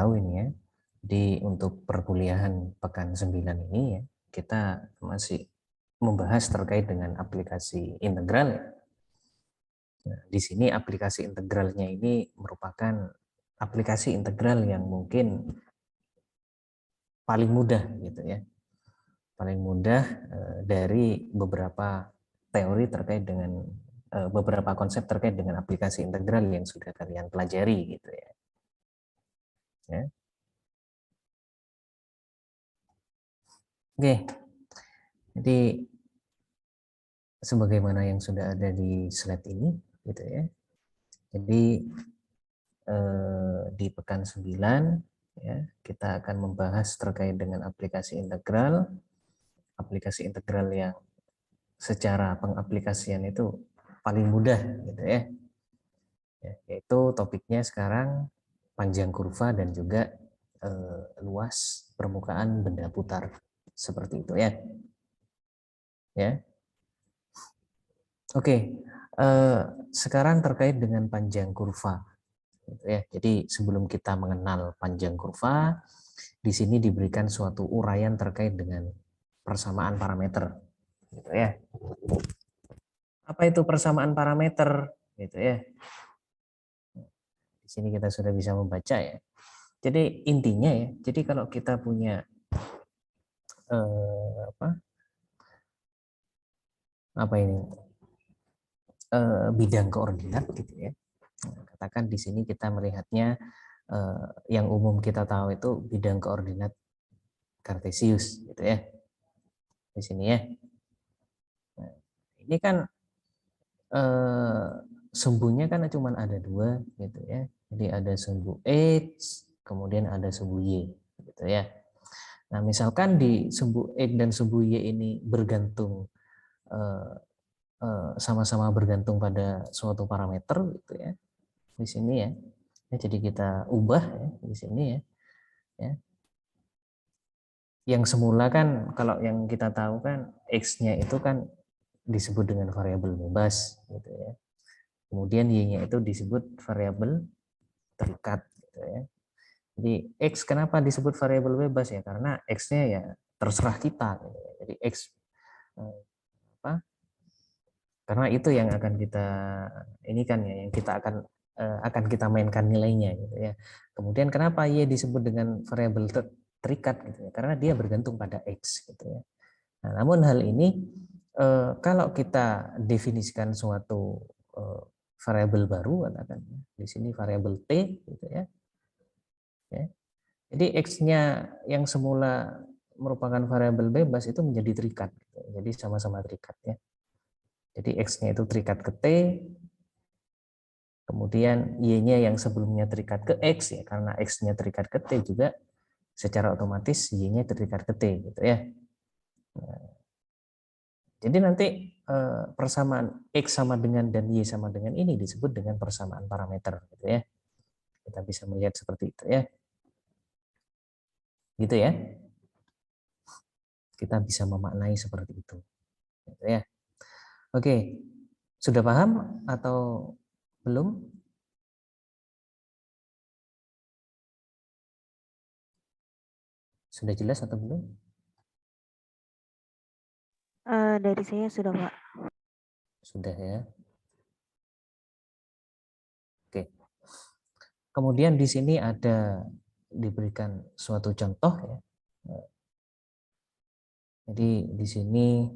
tahu ini ya, di untuk perkuliahan pekan 9 ini ya, kita masih membahas terkait dengan aplikasi integral. Nah, di sini aplikasi integralnya ini merupakan aplikasi integral yang mungkin paling mudah gitu ya. Paling mudah dari beberapa teori terkait dengan beberapa konsep terkait dengan aplikasi integral yang sudah kalian pelajari gitu ya. Ya. Oke. Jadi sebagaimana yang sudah ada di slide ini gitu ya. Jadi di pekan 9 ya, kita akan membahas terkait dengan aplikasi integral yang secara pengaplikasian itu paling mudah gitu ya. Yaitu topiknya sekarang panjang kurva dan juga luas permukaan benda putar seperti itu ya. Ya. Oke, sekarang terkait dengan panjang kurva. Gitu ya. Jadi sebelum kita mengenal panjang kurva, di sini diberikan suatu uraian terkait dengan persamaan parameter. Gitu ya. Apa itu persamaan parameter? Gitu ya. Di sini kita sudah bisa membaca ya. Jadi intinya ya, jadi kalau kita punya apa ini bidang koordinat gitu ya. Katakan di sini kita melihatnya yang umum kita tahu itu bidang koordinat kartesius gitu ya. Di sini ya. Nah, ini kan sumbunya kan cuma ada dua gitu ya. Jadi ada sumbu X, kemudian ada sumbu Y gitu ya. Nah, misalkan di sumbu X dan sumbu Y ini bergantung sama-sama bergantung pada suatu parameter gitu ya. Di sini ya. Jadi kita ubah ya di sini ya. Ya. Yang semula kan kalau yang kita tahu kan X-nya itu kan disebut dengan variabel bebas gitu ya. Kemudian Y-nya itu disebut variabel terikat gitu ya. Jadi X kenapa disebut variabel bebas ya? Karena X-nya ya terserah kita gitu ya. Jadi X apa? Karena itu yang akan kita ini kan ya yang kita akan kita mainkan nilainya gitu ya. Kemudian kenapa Y disebut dengan variabel terikat gitu ya? Karena dia bergantung pada X gitu ya. Nah, namun hal ini kalau kita definisikan suatu variabel baru, katakan di sini variabel t, gitu ya. Jadi x-nya yang semula merupakan variabel bebas itu menjadi terikat, gitu. Jadi sama-sama terikat ya. Jadi x-nya itu terikat ke t, kemudian y-nya yang sebelumnya terikat ke x ya, karena x-nya terikat ke t juga secara otomatis y-nya terikat ke t, gitu ya. Nah, jadi nanti persamaan X sama dengan dan Y sama dengan ini disebut dengan persamaan parameter gitu ya. Kita bisa melihat seperti itu ya. Gitu ya. Kita bisa memaknai seperti itu. Gitu ya. Oke. Sudah paham atau belum? Sudah jelas atau belum? Dari saya sudah, Pak. Sudah ya. Oke. Kemudian di sini ada diberikan suatu contoh ya. Jadi di sini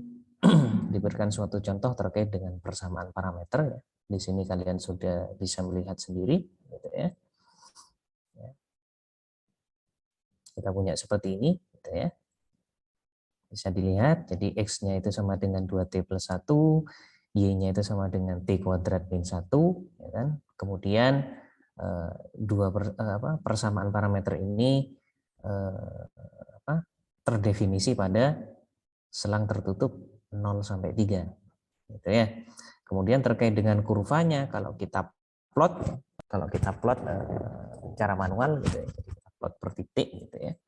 diberikan suatu contoh terkait dengan persamaan parameter ya. Di sini kalian sudah bisa melihat sendiri gitu ya. Kita punya seperti ini gitu ya. Bisa dilihat jadi x-nya itu sama dengan 2t plus 1, y-nya itu sama dengan t kuadrat min 1 ya kan. Kemudian persamaan parameter ini terdefinisi pada selang tertutup 0 sampai 3 gitu ya. Kemudian terkait dengan kurvanya kalau kita plot cara manual gitu ya. Jadi kita plot per titik gitu ya.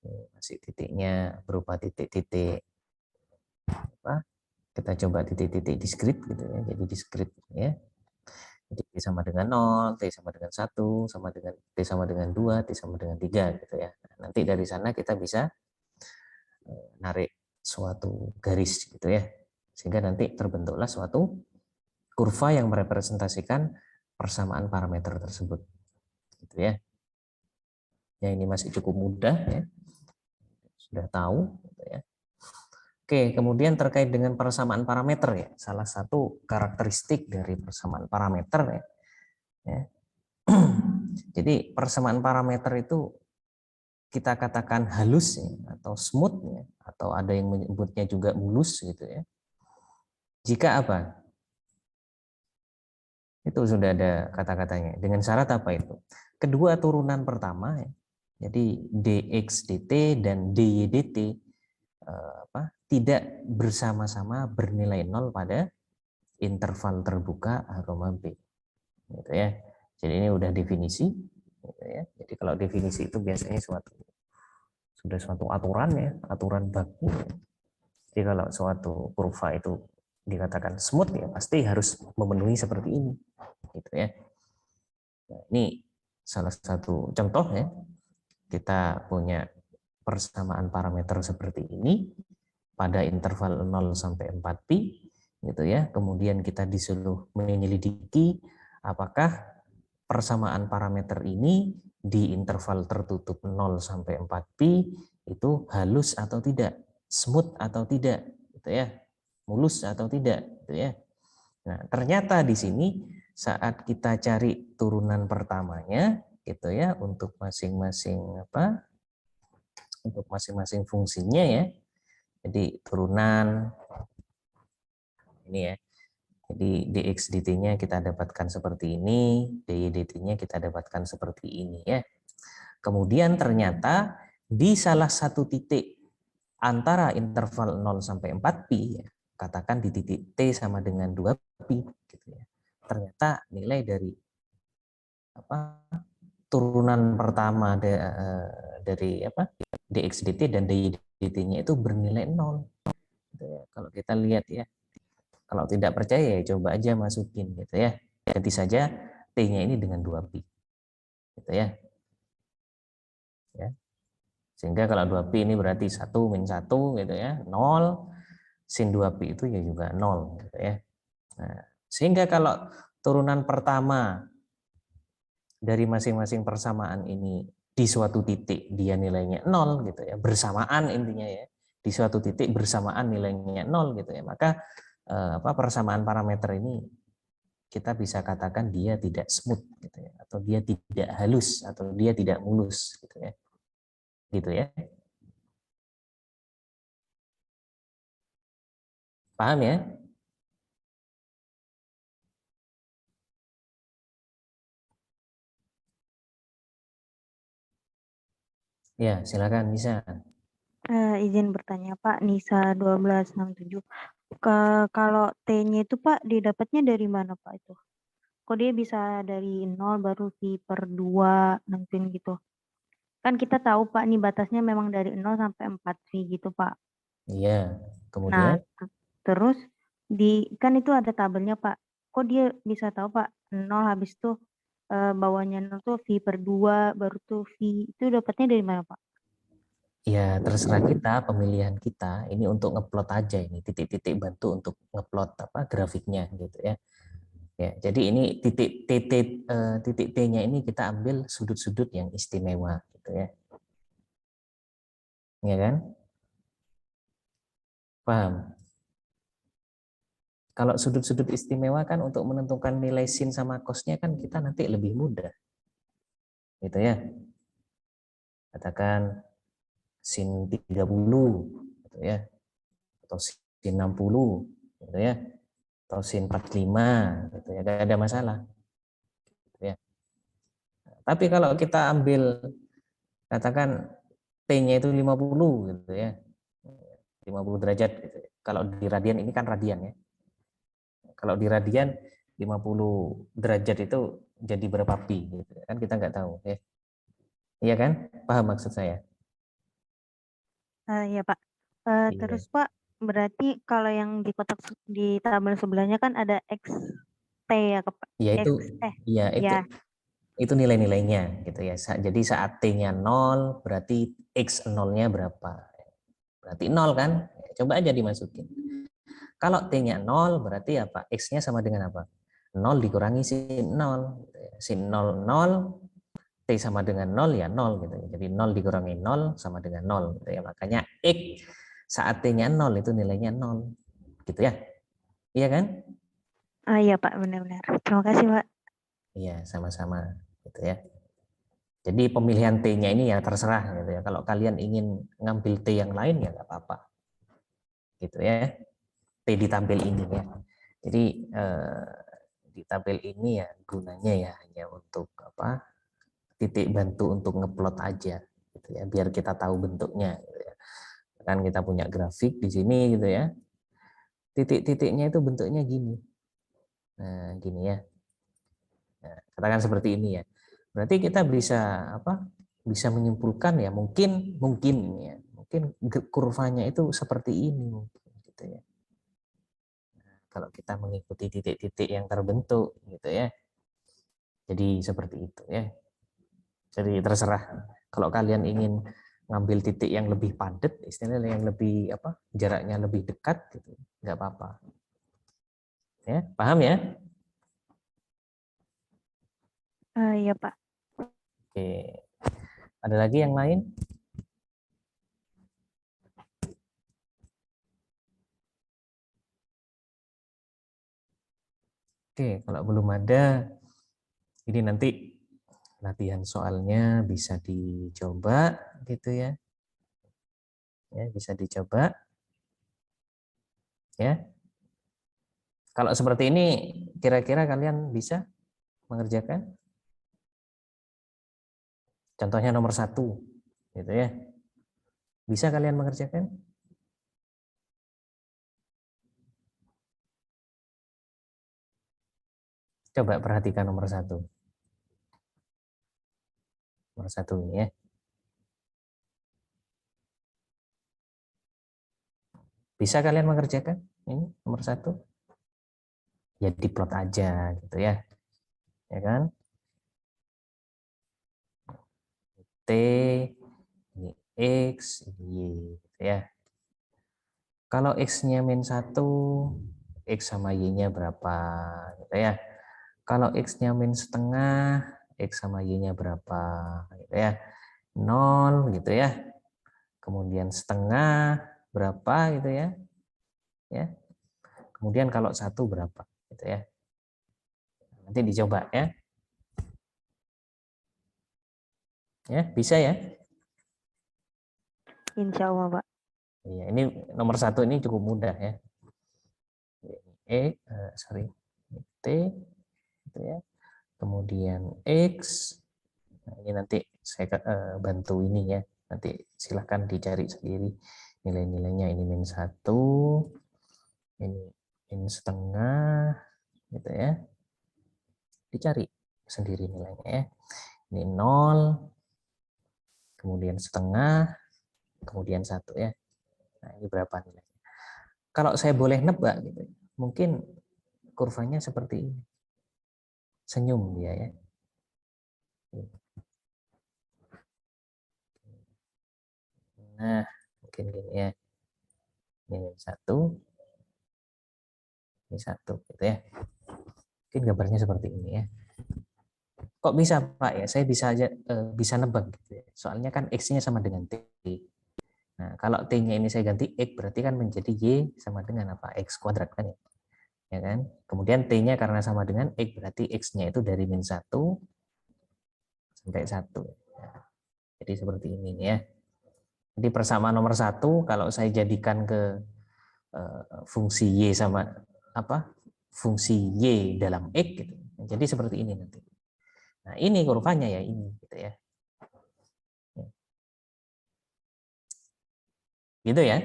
Masih titiknya berupa titik-titik apa? Kita coba titik-titik diskrit gitu ya. Jadi diskrit ya. Jadi T sama dengan 0, T sama dengan 1, sama dengan T sama dengan 2, T sama dengan 3 gitu ya. Nah, nanti dari sana kita bisa narik suatu garis gitu ya. Sehingga nanti terbentuklah suatu kurva yang merepresentasikan persamaan parameter tersebut. Gitu ya. Ya ini masih cukup mudah ya. Sudah tahu gitu ya. Oke, kemudian terkait dengan persamaan parameter ya. Salah satu karakteristik dari persamaan parameter ya. Ya. Jadi persamaan parameter itu kita katakan halus ya, atau smooth ya, atau ada yang menyebutnya juga mulus gitu ya. Jika apa? Itu sudah ada kata-katanya. Dengan syarat apa itu? Kedua turunan pertama ya. Jadi dx dt dan dy dt tidak bersama-sama bernilai 0 pada interval terbuka A, B. Gitu ya. Jadi ini udah definisi gitu ya. Jadi kalau definisi itu biasanya sudah suatu aturan ya, aturan baku. Jadi kalau suatu kurva itu dikatakan smooth ya pasti harus memenuhi seperti ini gitu ya. Nah, ini salah satu contoh ya. Kita punya persamaan parameter seperti ini pada interval 0 sampai 4 pi gitu ya. Kemudian kita disuruh menyelidiki apakah persamaan parameter ini di interval tertutup 0 sampai 4 pi itu halus atau tidak, smooth atau tidak gitu ya. Mulus atau tidak gitu ya. Nah, ternyata di sini saat kita cari turunan pertamanya gitu ya untuk masing-masing untuk masing-masing fungsinya ya. Jadi turunan ini ya. Jadi dx dt-nya kita dapatkan seperti ini, dy dt-nya kita dapatkan seperti ini ya. Kemudian ternyata di salah satu titik antara interval 0 sampai 4 pi ya, katakan di titik t sama dengan 2 pi gitu ya. Ternyata nilai dari turunan pertama dari dx dt dan dy dt-nya itu bernilai 0 gitu ya. Kalau kita lihat ya. Kalau tidak percaya ya coba aja masukin gitu ya. Ganti saja t-nya ini dengan 2 pi. Gitu ya. Ya. Sehingga kalau 2 pi ini berarti 1 min 1 gitu ya, 0. Sin 2 pi itu ya juga 0 gitu ya. Nah, sehingga kalau turunan pertama dari masing-masing persamaan ini di suatu titik dia nilainya 0 gitu ya, bersamaan intinya ya. Di suatu titik bersamaan nilainya 0 gitu ya. Maka persamaan parameter ini kita bisa katakan dia tidak smooth gitu ya, atau dia tidak halus atau dia tidak mulus gitu ya. Gitu ya. Paham ya? Ya, silakan bisa. Izin bertanya Pak, Nisa 1267. Kalau T-nya itu Pak didapatnya dari mana Pak itu? Kok dia bisa dari 0 baru V per 2 nentuin gitu? Kan kita tahu Pak nih batasnya memang dari 0 sampai 4 V gitu Pak. Iya, Nah, kemudian terus kan itu ada tabelnya Pak. Kok dia bisa tahu Pak 0 habis tuh bawahnya 0 tuh V per 2 baru tuh V. Itu dapatnya dari mana Pak? ya terserah kita, pemilihan kita ini untuk ngeplot aja ini titik-titik bantu untuk ngeplot grafiknya gitu ya. Ya, jadi ini titik T-nya ini kita ambil sudut-sudut yang istimewa gitu ya. Ya kan? Paham? Kalau sudut-sudut istimewa kan untuk menentukan nilai sin sama cosnya kan kita nanti lebih mudah. Gitu ya. Katakan sin 30 gitu ya. Atau sin 60 gitu ya. Atau sin 45 gitu ya. Gak ada masalah. Gitu ya. Tapi kalau kita ambil katakan T-nya itu 50 gitu ya. 50 derajat gitu ya. Kalau di radian ini kan radian ya. Kalau di radian 50 derajat itu jadi berapa pi gitu kan kita nggak tahu ya. Iya kan? Paham maksud saya? Iya Pak. Iya. Terus Pak, berarti kalau yang di tabel sebelahnya kan ada X T ya ke Ya X itu, ya ya. itu nilai-nilainya gitu ya. Jadi saat T-nya 0 berarti X 0-nya berapa? Berarti 0 kan? Coba aja dimasukin. Kalau T-nya 0 berarti apa? X-nya sama dengan apa? 0 dikurangi sin 0. Sin 0, 0. T sama dengan 0 ya 0 gitu. Jadi 0 dikurangi 0 sama dengan 0 gitu ya. Makanya X saat T-nya 0 itu nilainya 0. Gitu ya. Iya kan? Ah iya Pak, benar-benar. Terima kasih Pak. Iya, sama-sama gitu ya. Jadi pemilihan T-nya ini ya terserah gitu ya. Kalau kalian ingin ngambil T yang lain ya nggak apa-apa. Gitu ya. T di tabel ini ya. Jadi di tabel ini ya gunanya ya hanya untuk apa? Titik bantu untuk ngeplot aja gitu ya. Biar kita tahu bentuknya gitu ya. Kan kita punya grafik di sini gitu ya. Titik-titiknya itu bentuknya gini. Nah, gini ya. Nah, katakan seperti ini ya. Berarti kita bisa apa? Bisa menyimpulkan ya mungkin ya. Mungkin kurvanya itu seperti ini mungkin gitu ya. Nah, kalau kita mengikuti titik-titik yang terbentuk gitu ya. Jadi seperti itu ya. Jadi terserah kalau kalian ingin ngambil titik yang lebih padat, istilahnya yang lebih apa? Jaraknya lebih dekat gitu. Enggak apa-apa. Ya, paham ya? Ah iya Pak. Oke. Ada lagi yang lain? Oke, kalau belum ada, ini nanti latihan soalnya bisa dicoba gitu ya. Ya, bisa dicoba ya. Kalau seperti ini kira-kira kalian bisa mengerjakan? Contohnya nomor 1 gitu ya. Bisa kalian mengerjakan? Coba perhatikan nomor 1. Nomor 1 ini ya. Bisa kalian mengerjakan? Ini nomor 1. Ya diplot aja gitu ya. Ya kan? T, ini X, ini Y gitu ya. Kalau X-nya min 1, X sama Y-nya berapa gitu ya. Kalau X-nya min setengah, X sama Y-nya berapa gitu ya. 0 gitu ya. Kemudian setengah berapa gitu ya. Ya. Kemudian kalau 1 berapa gitu ya. Nanti dicoba ya. Ya, bisa ya. Insya Allah Pak. Iya, ini nomor 1 ini cukup mudah ya. Sorry, T gitu ya. Kemudian X. Nah, ini nanti saya bantu ini ya. Nanti silahkan dicari sendiri nilai-nilainya. Ini min 1, ini min setengah gitu ya. Dicari sendiri nilainya ya. Ini 0, kemudian setengah, kemudian 1 ya. Nah, ini berapa nilainya? Kalau saya boleh nebak gitu, mungkin kurvanya seperti ini. Senyum dia ya. Nah, mungkin gini ya. Ini 1, ini 1 gitu ya. Mungkin gambarnya seperti ini ya. Kok bisa Pak ya? Saya bisa aja bisa nebak gitu ya. Soalnya kan X-nya sama dengan T. Nah, kalau T-nya ini saya ganti X berarti kan menjadi Y sama dengan apa? X kuadrat kan ya. Ya kan? Kemudian T-nya karena sama dengan X berarti X-nya itu dari min 1 sampai 1. Jadi seperti ini ya. Jadi persamaan nomor 1 kalau saya jadikan ke fungsi Y sama apa? Fungsi Y dalam X gitu. Jadi seperti ini nanti. Nah, ini kurvanya ya ini gitu ya. Gitu ya.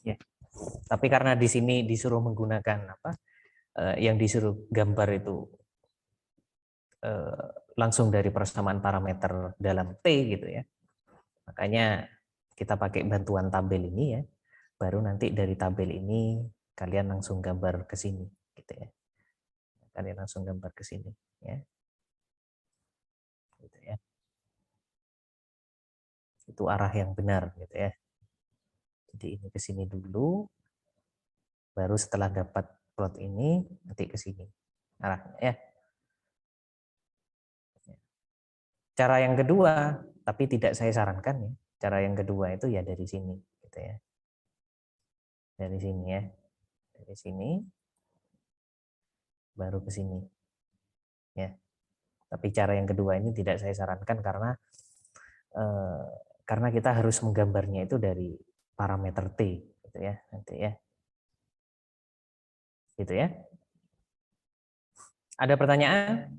Ya. Tapi karena di sini disuruh menggunakan apa? Yang disuruh gambar itu langsung dari persamaan parameter dalam T gitu ya. Makanya kita pakai bantuan tabel ini ya. Baru nanti dari tabel ini kalian langsung gambar ke sini gitu ya. Kalian langsung gambar ke sini, ya. Gitu ya. Itu arah yang benar, gitu ya. Jadi ini ke sini dulu, baru setelah dapat plot ini, nanti ke sini arahnya, ya. Cara yang kedua, tapi tidak saya sarankan ya. Cara yang kedua itu ya dari sini, gitu ya. Dari sini ya. Dari sini baru ke sini. Ya. Tapi cara yang kedua ini tidak saya sarankan karena kita harus menggambarnya itu dari parameter T, gitu ya, nanti ya. Gitu ya. Ada pertanyaan?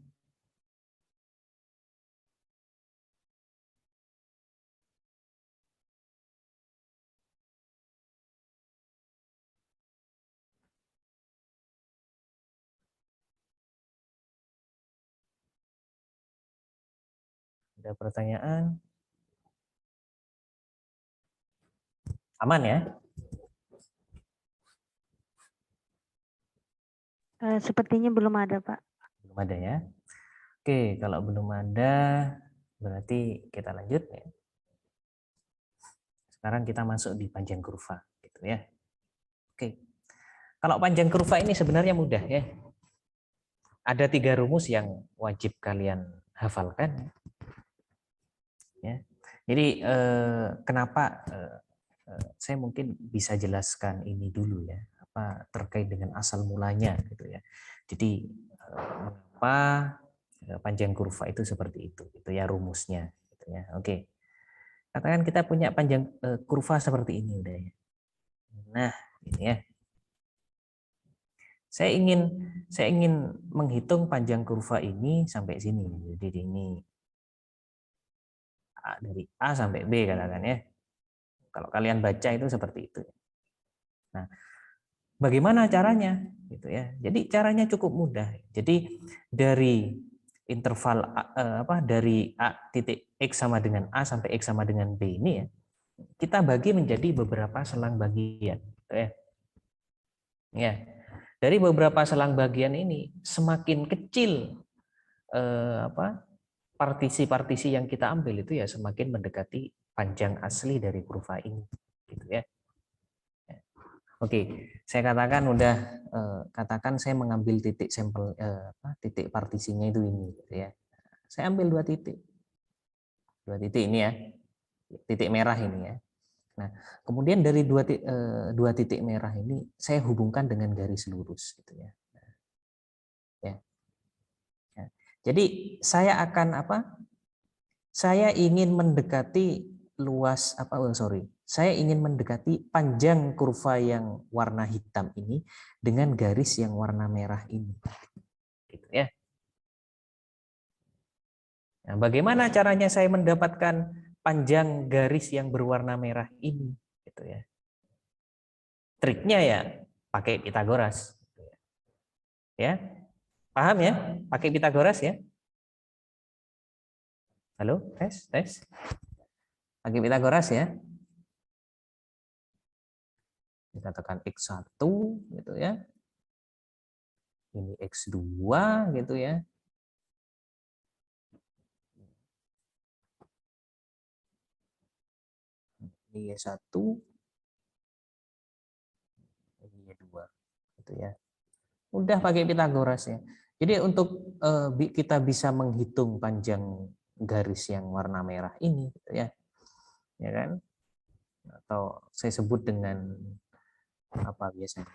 Ada pertanyaan? Aman ya? Sepertinya belum ada, Pak. Belum ada ya. Oke, kalau belum ada berarti kita lanjut ya. Sekarang kita masuk di panjang kurva, gitu ya. Oke. Kalau panjang kurva ini sebenarnya mudah ya. Ada 3 rumus yang wajib kalian hafalkan. Ya. Jadi kenapa saya mungkin bisa jelaskan ini dulu ya, apa terkait dengan asal mulanya gitu ya. Jadi mengapa panjang kurva itu seperti itu ya rumusnya gitu ya. Oke. Katakan kita punya panjang kurva seperti ini udah ya. Nah, ini ya. Saya ingin menghitung panjang kurva ini sampai sini. Jadi ini dari A sampai B katakan ya. Kalau kalian baca itu seperti itu. Nah, bagaimana caranya? Gitu ya. Jadi caranya cukup mudah. Jadi dari interval dari A titik X sama dengan A sampai X sama dengan B ini ya, kita bagi menjadi beberapa selang bagian. Gitu ya. Ya. Dari beberapa selang bagian ini semakin kecil partisi-partisi yang kita ambil itu ya semakin mendekati panjang asli dari kurva ini, gitu ya. Oke, saya katakan saya mengambil titik sampel titik partisinya itu ini, gitu ya. Saya ambil dua titik ini ya, titik merah ini ya. Nah, kemudian dari dua titik merah ini saya hubungkan dengan garis lurus, gitu ya. Ya. Jadi saya akan Saya ingin mendekati Saya ingin mendekati panjang kurva yang warna hitam ini dengan garis yang warna merah ini. Gitu ya. Nah, bagaimana caranya saya mendapatkan panjang garis yang berwarna merah ini? Gitu ya. Triknya ya pakai Pitagoras. Ya, paham ya? Pakai Pitagoras ya? Halo, tes, tes. Pakai Pitagoras ya? Dikatakan X1 gitu ya. Ini X2 gitu ya. Ini Y1, ini Y2 gitu ya. Mudah pakai Pitagoras ya. Jadi untuk kita bisa menghitung panjang garis yang warna merah ini gitu ya. Ya kan? Atau saya sebut dengan apa biasanya?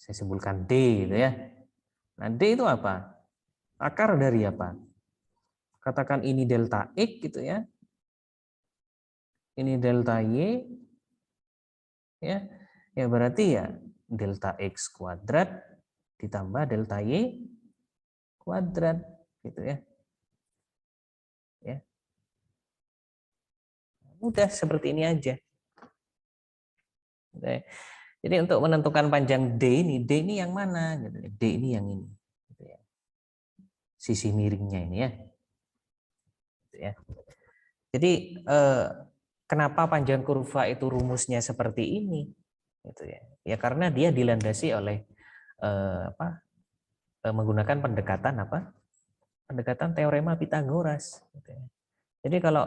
Saya sebutkan D gitu ya. Nah, D itu apa? Akar dari apa? Katakan ini delta X gitu ya. Ini delta Y ya. Ya berarti ya delta X kuadrat ditambah delta Y kuadrat gitu ya. Ya. Mudah seperti ini aja. Oke. Jadi untuk menentukan panjang D ini yang mana? D ini yang ini. Gitu ya. Sisi miringnya ini ya. Gitu ya. Jadi kenapa panjang kurva itu rumusnya seperti ini? Gitu ya. Ya karena dia dilandasi oleh menggunakan pendekatan apa? Pendekatan teorema Pythagoras. Gitu ya. Jadi kalau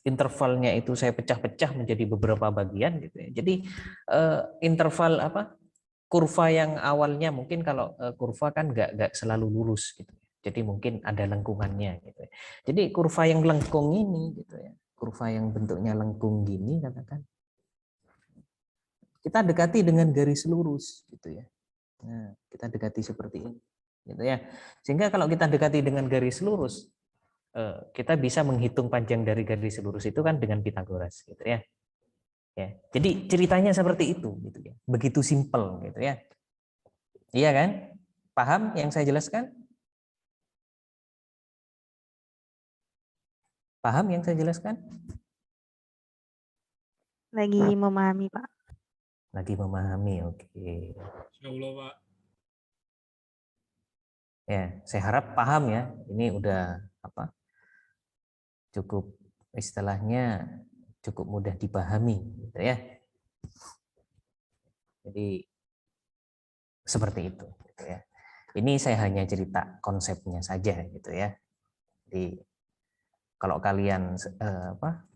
intervalnya itu saya pecah-pecah menjadi beberapa bagian gitu ya. Jadi interval apa? Kurva yang awalnya mungkin kalau kurva kan nggak selalu lurus gitu. Jadi mungkin ada lengkungannya gitu. Jadi kurva yang lengkung ini gitu ya. Kurva yang bentuknya lengkung gini katakan. Kita dekati dengan garis lurus gitu ya. Nah, kita dekati seperti ini gitu ya. Sehingga kalau kita dekati dengan garis lurus kita bisa menghitung panjang dari garis lurus itu kan dengan Pythagoras gitu ya. Ya. Jadi ceritanya seperti itu gitu ya. Begitu simpel gitu ya. Iya kan? Paham yang saya jelaskan? Paham yang saya jelaskan? Lagi memahami, Pak. Lagi memahami, oke. Insyaallah, Pak. Ya, saya harap paham ya. Ini udah apa? Cukup istilahnya cukup mudah dipahami, gitu ya. Jadi seperti itu, gitu ya. Ini saya hanya cerita konsepnya saja, gitu ya. Jadi kalau kalian apa?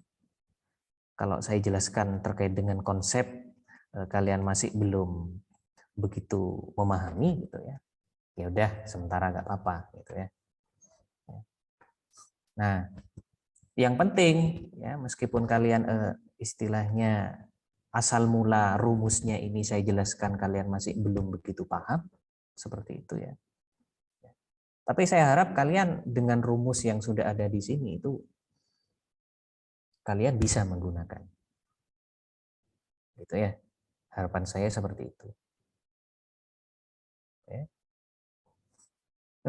Kalau saya jelaskan terkait dengan konsep, kalian masih belum begitu memahami, gitu ya. Ya udah, sementara nggak apa-apa, gitu ya. Nah, yang penting ya meskipun kalian istilahnya asal mula rumusnya ini saya jelaskan kalian masih belum begitu paham seperti itu ya. Tapi saya harap kalian dengan rumus yang sudah ada di sini itu kalian bisa menggunakan. Gitu ya. Harapan saya seperti itu. Ya.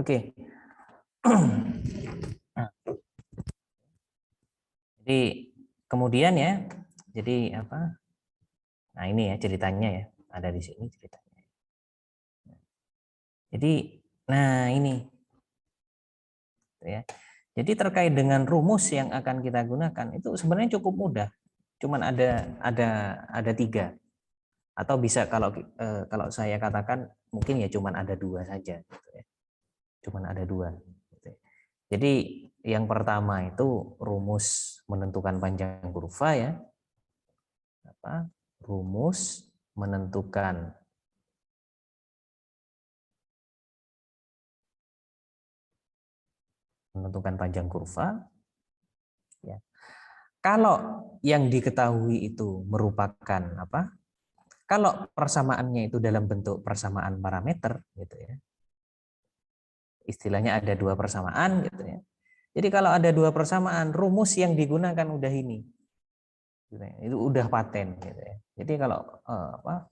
Oke. Jadi kemudian ya, jadi apa? Nah ini ya ceritanya ya, ada di sini ceritanya. Jadi, nah ini, ya. Jadi terkait dengan rumus yang akan kita gunakan itu sebenarnya cukup mudah. Cuman ada 3 atau bisa kalau saya katakan mungkin ya cuman ada 2 saja. Gitu ya. Cuman ada 2. Gitu ya. Jadi yang pertama itu rumus menentukan panjang kurva ya. Apa? Rumus menentukan panjang kurva. Ya. Kalau yang diketahui itu merupakan apa? Kalau persamaannya itu dalam bentuk persamaan parameter, gitu ya. Istilahnya ada 2 persamaan, gitu ya. Jadi kalau ada 2 persamaan, rumus yang digunakan udah ini, gitu ya. Itu udah paten, gitu ya. Jadi kalau apa?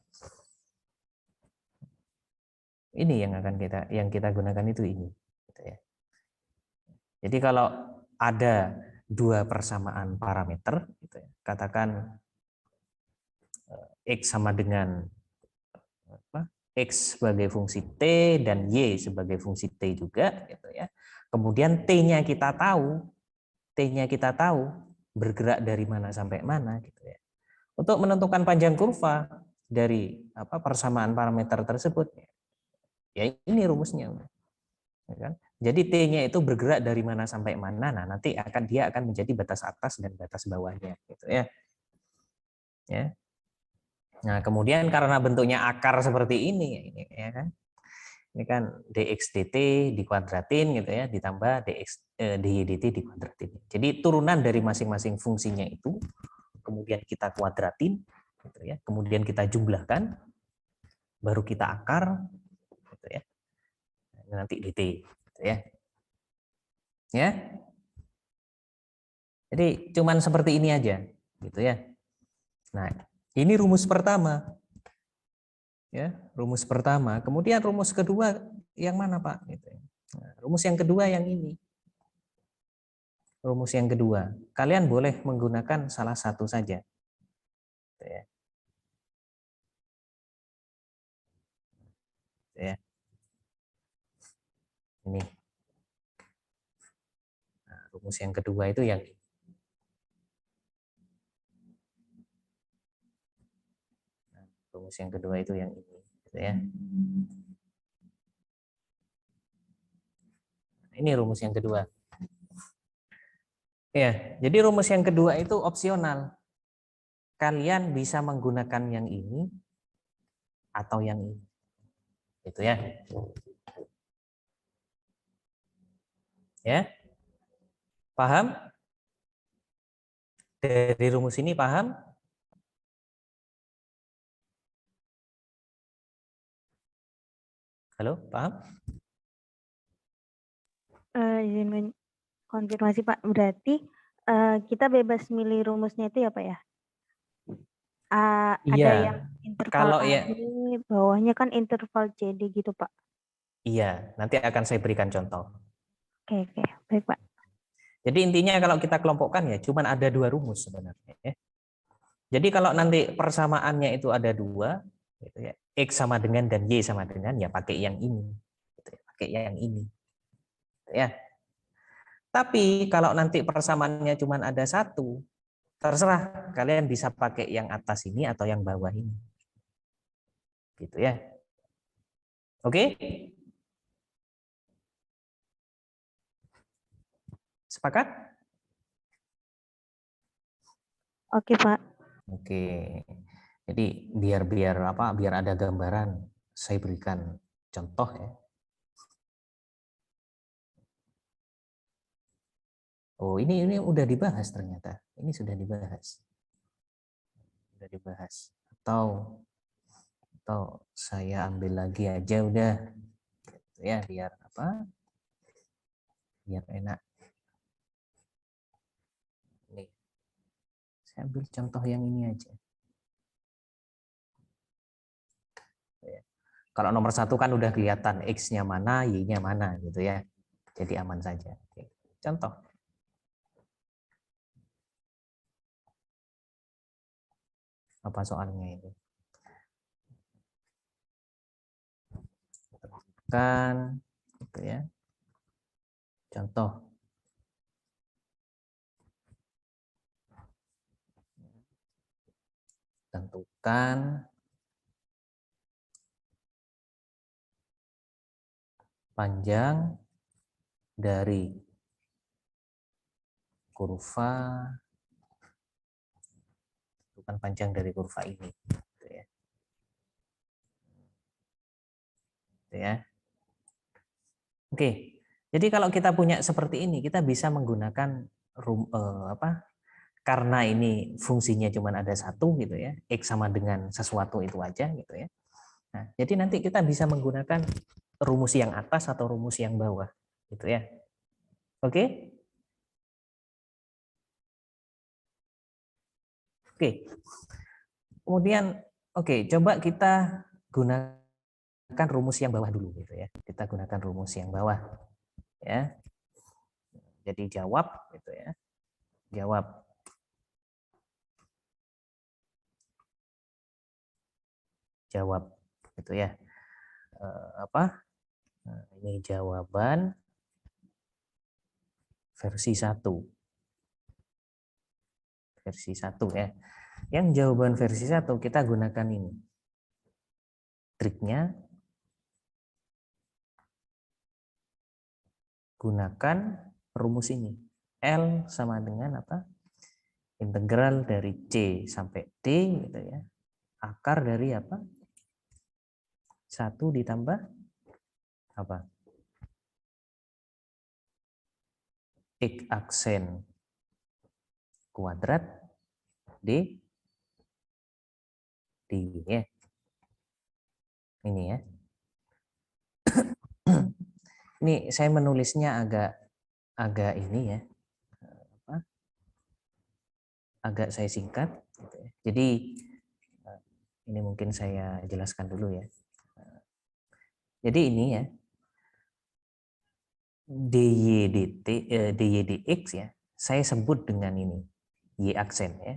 Ini yang akan kita gunakan itu ini, gitu ya. Jadi kalau ada 2 persamaan parameter, gitu ya, katakan X sama dengan apa, X sebagai fungsi T dan Y sebagai fungsi T juga, gitu ya. Kemudian T-nya kita tahu bergerak dari mana sampai mana, gitu ya. Untuk menentukan panjang kurva dari apa persamaan parameter tersebut, ya ini rumusnya, ya kan? Jadi T-nya itu bergerak dari mana sampai mana, nah nanti dia akan menjadi batas atas dan batas bawahnya, gitu ya. Ya. Nah, kemudian karena bentuknya akar seperti ini ya kan. Ini kan dx dt dikuadratin gitu ya, ditambah dy dt dikuadratin. Jadi turunan dari masing-masing fungsinya itu kemudian kita kuadratin gitu ya. Kemudian kita jumlahkan baru kita akar gitu ya. Nanti dt gitu ya. Ya. Jadi cuman seperti ini aja gitu ya. Nah, ini rumus pertama. Ya, rumus pertama. Kemudian rumus kedua yang mana, Pak? Gitu. Nah, rumus yang kedua yang ini. Rumus yang kedua. Kalian boleh menggunakan salah satu saja. Gitu ya. Gitu ya. Ini. Nah, rumus yang kedua itu yang ini. Nah, rumus yang kedua itu yang ini. gitu ya. Ini rumus yang kedua. Ya, jadi rumus yang kedua itu opsional. Kalian bisa menggunakan yang ini atau yang ini. Gitu ya. Ya. Paham? Dari rumus ini paham? Halo, paham? Izin konfirmasi Pak, berarti kita bebas milih rumusnya itu ya Pak ya? Ada Iya. yang interval Kalau AB, ya, bawahnya kan interval CD gitu Pak. iya, nanti akan saya berikan contoh. Oke, baik Pak. Jadi intinya kalau kita kelompokkan ya, cuma ada dua rumus sebenarnya. Ya. Jadi kalau nanti persamaannya itu ada dua, gitu ya, X sama dengan dan Y sama dengan, ya pakai yang ini. Gitu ya, pakai yang ini. Gitu ya. Tapi kalau nanti persamaannya cuma ada satu, terserah kalian bisa pakai yang atas ini atau yang bawah ini. Gitu ya. Oke? Sepakat? Oke Pak. Oke. Jadi biar apa? Biar ada gambaran, saya berikan contoh ya. Oh, ini udah dibahas ternyata. Ini sudah dibahas. Sudah dibahas. Atau saya ambil lagi aja udah. Gitu ya, biar apa? Biar enak. Nih. Saya ambil contoh yang ini aja. Kalau nomor satu kan udah kelihatan X-nya mana, Y-nya mana gitu ya. Jadi aman saja. Contoh. Apa soalnya itu? Kan gitu ya. Contoh. Tentukan panjang dari kurva, tentukan panjang dari kurva ini. Gitu ya. Gitu ya. Oke, jadi kalau kita punya seperti ini, kita bisa menggunakan karena ini fungsinya cuma ada satu gitu ya, X sama dengan sesuatu itu aja gitu ya. Nah, jadi nanti kita bisa menggunakan rumus yang atas atau rumus yang bawah gitu ya. Oke? Oke. Kemudian coba kita gunakan rumus yang bawah dulu gitu ya. Kita gunakan rumus yang bawah ya. Jadi jawab gitu ya. Jawab gitu ya. Ini jawaban versi 1. Versi 1 ya. Yang jawaban versi 1 kita gunakan ini. Triknya gunakan rumus ini. L sama dengan apa? Integral dari C sampai D gitu ya. Akar dari apa? 1 ditambah apa? X aksen kuadrat D ya. Ini ya. Ini saya menulisnya agak ini ya. Agak saya singkat gitu ya. Jadi ini mungkin saya jelaskan dulu ya. Jadi ini ya. dy dx ya. Saya sebut dengan ini y aksen ya.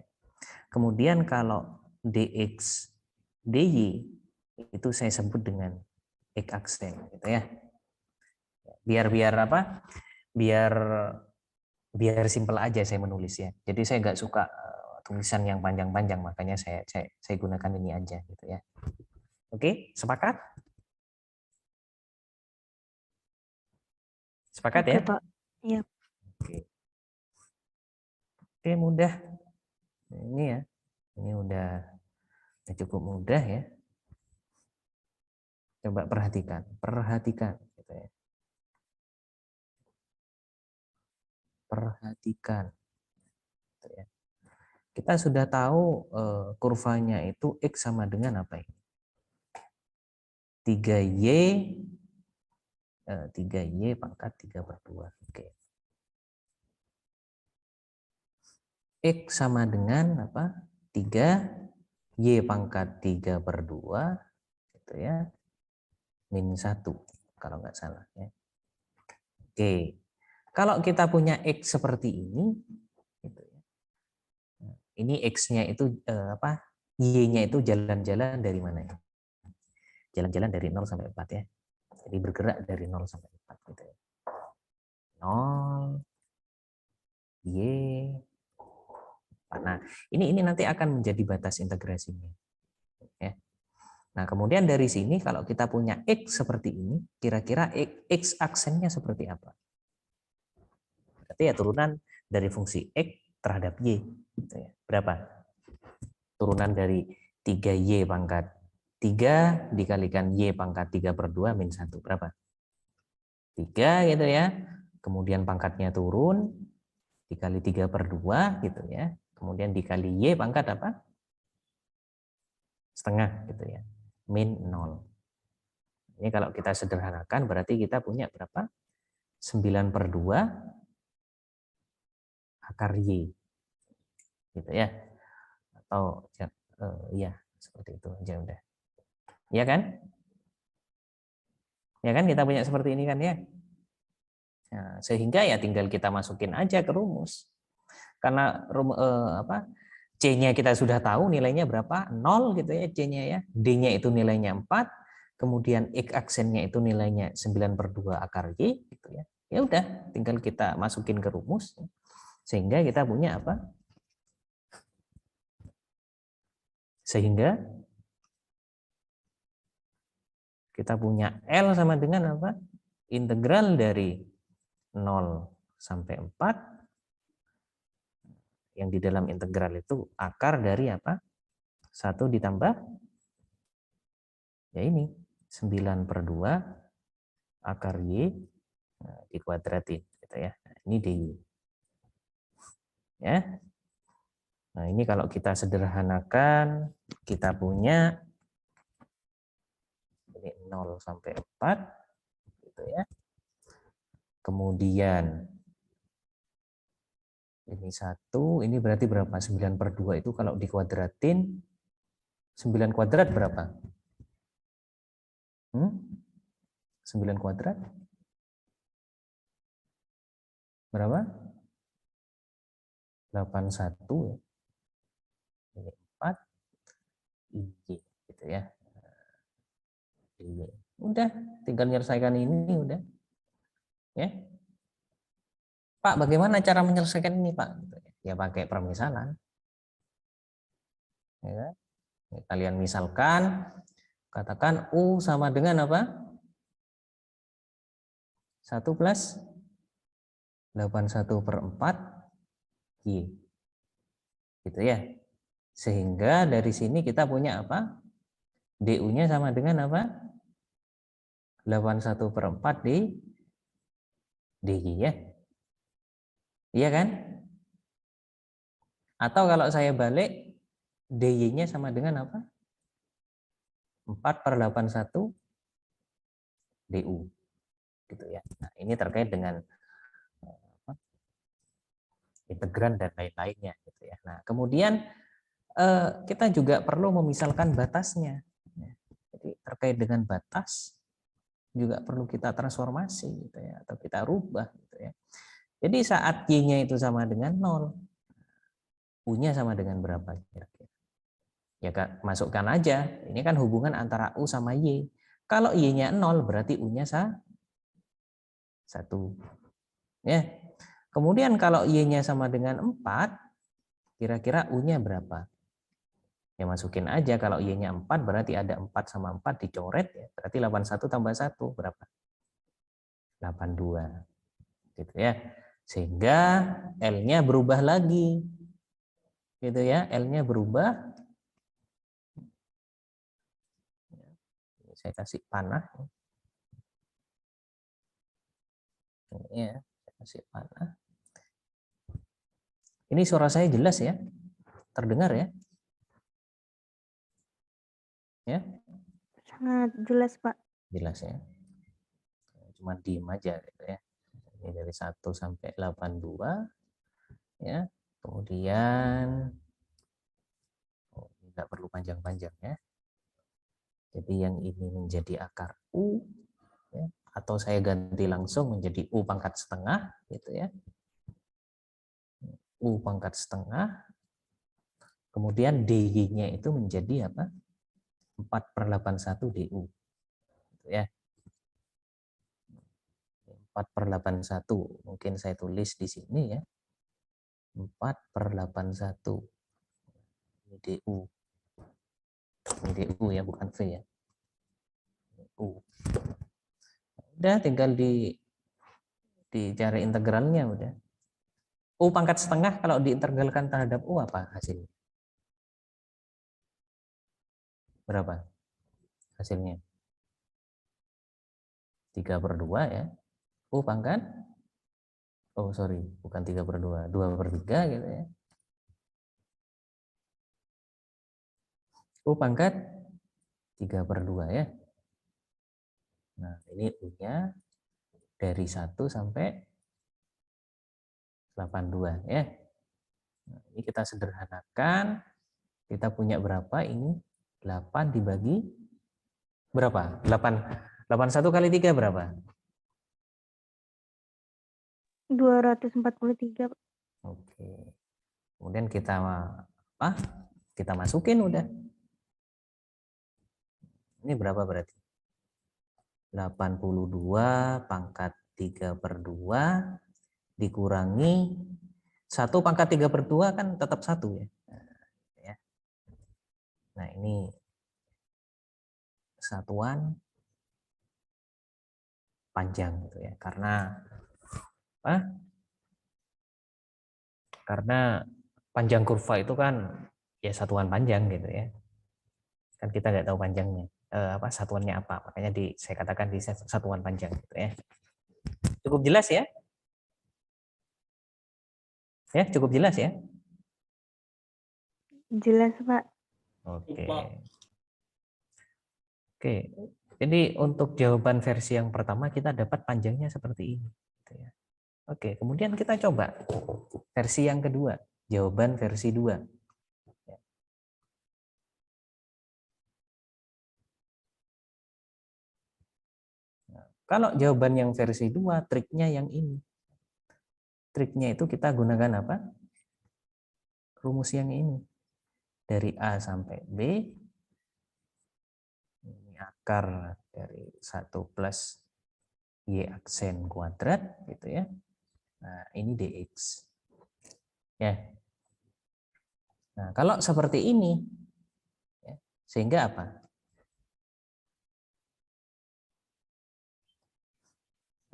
Kemudian kalau dx dy itu saya sebut dengan x aksen gitu ya. Biar apa? Biar simple aja saya menulis ya. Jadi saya nggak suka tulisan yang panjang-panjang, makanya saya gunakan ini aja gitu ya. Oke, sepakat? Sepakat Oke, ya? Pak. Iya. Oke. Oke, mudah. Ini ya. Ini udah cukup mudah ya. Coba perhatikan, gitu ya. Perhatikan. Gitu ya. Kita sudah tahu kurvanya itu X sama dengan apa ini? 3Y 3Y pangkat 3/2. Oke. X sama dengan apa? 3Y pangkat 3/2 gitu ya. Min 1 kalau nggak salah ya. Oke. Kalau kita punya X seperti ini gitu ya. Ini X-nya itu apa? Y-nya itu jalan-jalan dari mana ya? Jalan-jalan dari 0 sampai 4 ya. Jadi bergerak dari 0 sampai 4 gitu ya. 0 Y. Nah, ini nanti akan menjadi batas integrasinya. Ya. Nah, kemudian dari sini kalau kita punya X seperti ini, kira-kira X aksennya seperti apa? Berarti ya turunan dari fungsi X terhadap Y. Gitu ya. Berapa? Turunan dari 3Y pangkat 3 dikalikan Y pangkat 3/2 min 1. Berapa? 3 gitu ya. Kemudian pangkatnya turun, dikali 3/2 gitu ya. Kemudian dikali Y pangkat apa? Setengah gitu ya. Min 0. Ini kalau kita sederhanakan berarti kita punya berapa? 9/2 akar Y. Gitu ya. Atau ya seperti itu aja udah. Ya kan? Ya kan kita punya seperti ini kan ya. Nah, sehingga ya tinggal kita masukin aja ke rumus. Karena C-nya kita sudah tahu nilainya berapa? 0 gitu ya C-nya ya. D-nya itu nilainya 4, kemudian X aksennya itu nilainya 9/2 akar Y gitu ya. Ya udah, tinggal kita masukin ke rumus sehingga kita punya apa? Sehingga kita punya L sama dengan apa? Integral dari 0 sampai 4 yang di dalam integral itu akar dari apa? 1 ditambah ya ini 9/2 akar Y dikuadratin gitu ya. Nah, ini DY. Ya. Nah, ini kalau kita sederhanakan kita punya ini 0 sampai 4 gitu ya. Kemudian ini 1, ini berarti berapa? 9/2 itu kalau dikuadratin 9 kuadrat berapa? 9 kuadrat berapa? 81 ya. Ini 4 IY gitu ya. IY. Udah, tinggal menyelesaikan ini udah. Ya. Pak, bagaimana cara menyelesaikan ini, Pak? Ya pakai permisalan. Ya. Kalian misalkan katakan U sama dengan apa? 1 plus 81/4 Y. Gitu ya. Sehingga dari sini kita punya apa? DU-nya sama dengan apa? 81/4 DY ya. Iya kan? Atau kalau saya balik, DY-nya sama dengan apa? 4/81 DU. Gitu ya. Nah, ini terkait dengan integran dan lain-lainnya gitu ya. Nah, kemudian kita juga perlu memisalkan batasnya. Jadi terkait dengan batas juga perlu kita transformasi gitu ya, atau kita rubah gitu ya. Jadi saat Y-nya itu sama dengan 0, U-nya sama dengan berapa kira-kira? Ya masukkan aja. Ini kan hubungan antara U sama Y. Kalau Y-nya 0 berarti U-nya 1. Ya. Kemudian kalau Y-nya sama dengan 4, kira-kira U-nya berapa? Ya masukin aja, kalau Y-nya 4 berarti ada 4 sama 4 dicoret ya. Berarti 81 tambah 1 berapa? 82. Gitu ya. Sehingga L-nya berubah lagi. Gitu ya, L-nya berubah. Saya kasih panah. Ini ya, saya kasih panah. Ini suara saya jelas ya? Terdengar ya? Ya? Sangat jelas, Pak. Jelas ya. Cuma diem aja gitu ya. Ini dari 1 sampai 82 ya. Kemudian nggak perlu panjang-panjang ya. Jadi yang ini menjadi akar U ya, atau saya ganti langsung menjadi U pangkat setengah gitu ya. U pangkat setengah. Kemudian DY-nya itu menjadi apa? 4/81 DU. Gitu ya. 4/81. Mungkin saya tulis di sini ya. 4/81. Ini DU. Ini DU ya, bukan V ya. U. Udah tinggal dicari integralnya udah. U pangkat setengah kalau diintegralkan terhadap U apa hasilnya? Berapa hasilnya? 3/2 ya. U pangkat, oh sorry, bukan 3/2, 2/3 gitu ya. U pangkat 3/2 ya. Nah ini U-nya dari 1 sampai 82 ya. Nah, ini kita sederhanakan, kita punya berapa ini? 8 dibagi berapa? 81 kali 3 berapa? 243, Pak. Oke. Kemudian kita apa? Kita masukin udah. Ini berapa berarti? 82 pangkat 3/2 dikurangi 1 pangkat 3/2 kan tetap 1 ya. Nah, ini satuan panjang gitu ya. Karena apa? Karena panjang kurva itu kan ya satuan panjang gitu ya. Kan kita nggak tahu panjangnya apa satuannya apa. Makanya saya katakan di satuan panjang gitu ya. Cukup jelas ya? Ya, cukup jelas ya? Jelas, Pak. Oke. Oke. Jadi untuk jawaban versi yang pertama kita dapat panjangnya seperti ini. Gitu ya. Oke, kemudian kita coba versi yang kedua, jawaban versi 2. Nah, kalau jawaban yang versi 2, triknya yang ini. Triknya itu kita gunakan apa? Rumus yang ini. Dari A sampai B, ini akar dari 1 plus Y aksen kuadrat, gitu ya. Nah, ini DX. Ya. Nah, kalau seperti ini, ya, sehingga apa?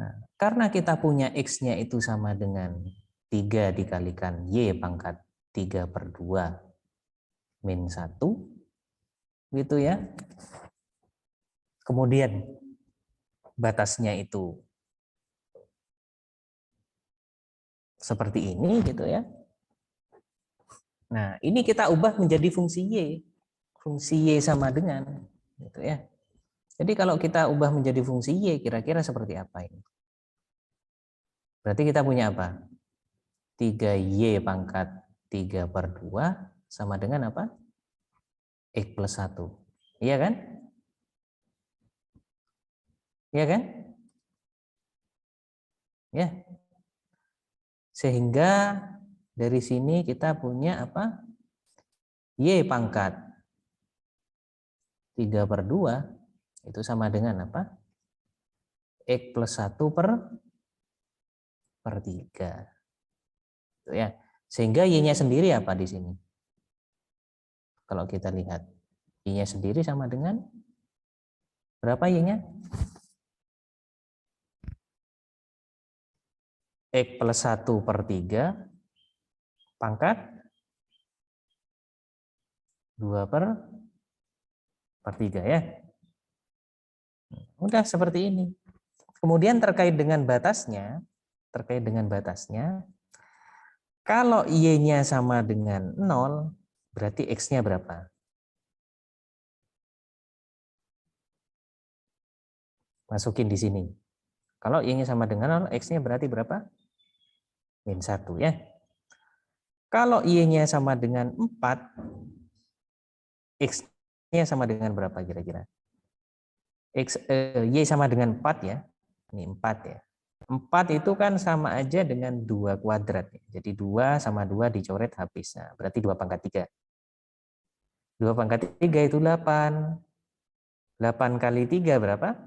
Nah, karena kita punya X-nya itu sama dengan 3 dikalikan Y pangkat 3/2 min 1, gitu ya. Kemudian batasnya itu seperti ini gitu ya. Nah, ini kita ubah menjadi fungsi Y. Fungsi Y sama dengan gitu ya. Jadi kalau kita ubah menjadi fungsi Y kira-kira seperti apa ini? Berarti kita punya apa? 3Y pangkat 3/2 sama dengan apa? X plus 1. Iya kan? Iya kan? Ya. Sehingga dari sini kita punya apa? Y pangkat 3/2 itu sama dengan apa? X plus 1 per 3. Itu ya. Sehingga Y-nya sendiri apa di sini? Kalau kita lihat Y-nya sendiri sama dengan berapa Y-nya? X plus 1/3 pangkat 2/3 ya. Udah seperti ini. Kemudian terkait dengan batasnya, kalau Y-nya sama dengan 0, berarti X-nya berapa? Masukin di sini. Kalau Y-nya sama dengan 0, X-nya berarti berapa? Min 1 ya. Kalau Y-nya sama dengan 4, X-nya sama dengan berapa kira-kira? Y sama dengan 4 ya. Ini 4 ya. 4 itu kan sama aja dengan 2 kuadrat. Jadi 2 sama 2 dicoret habis. Nah, berarti 2/3. 2/3 itu 8. 8 kali 3 berapa?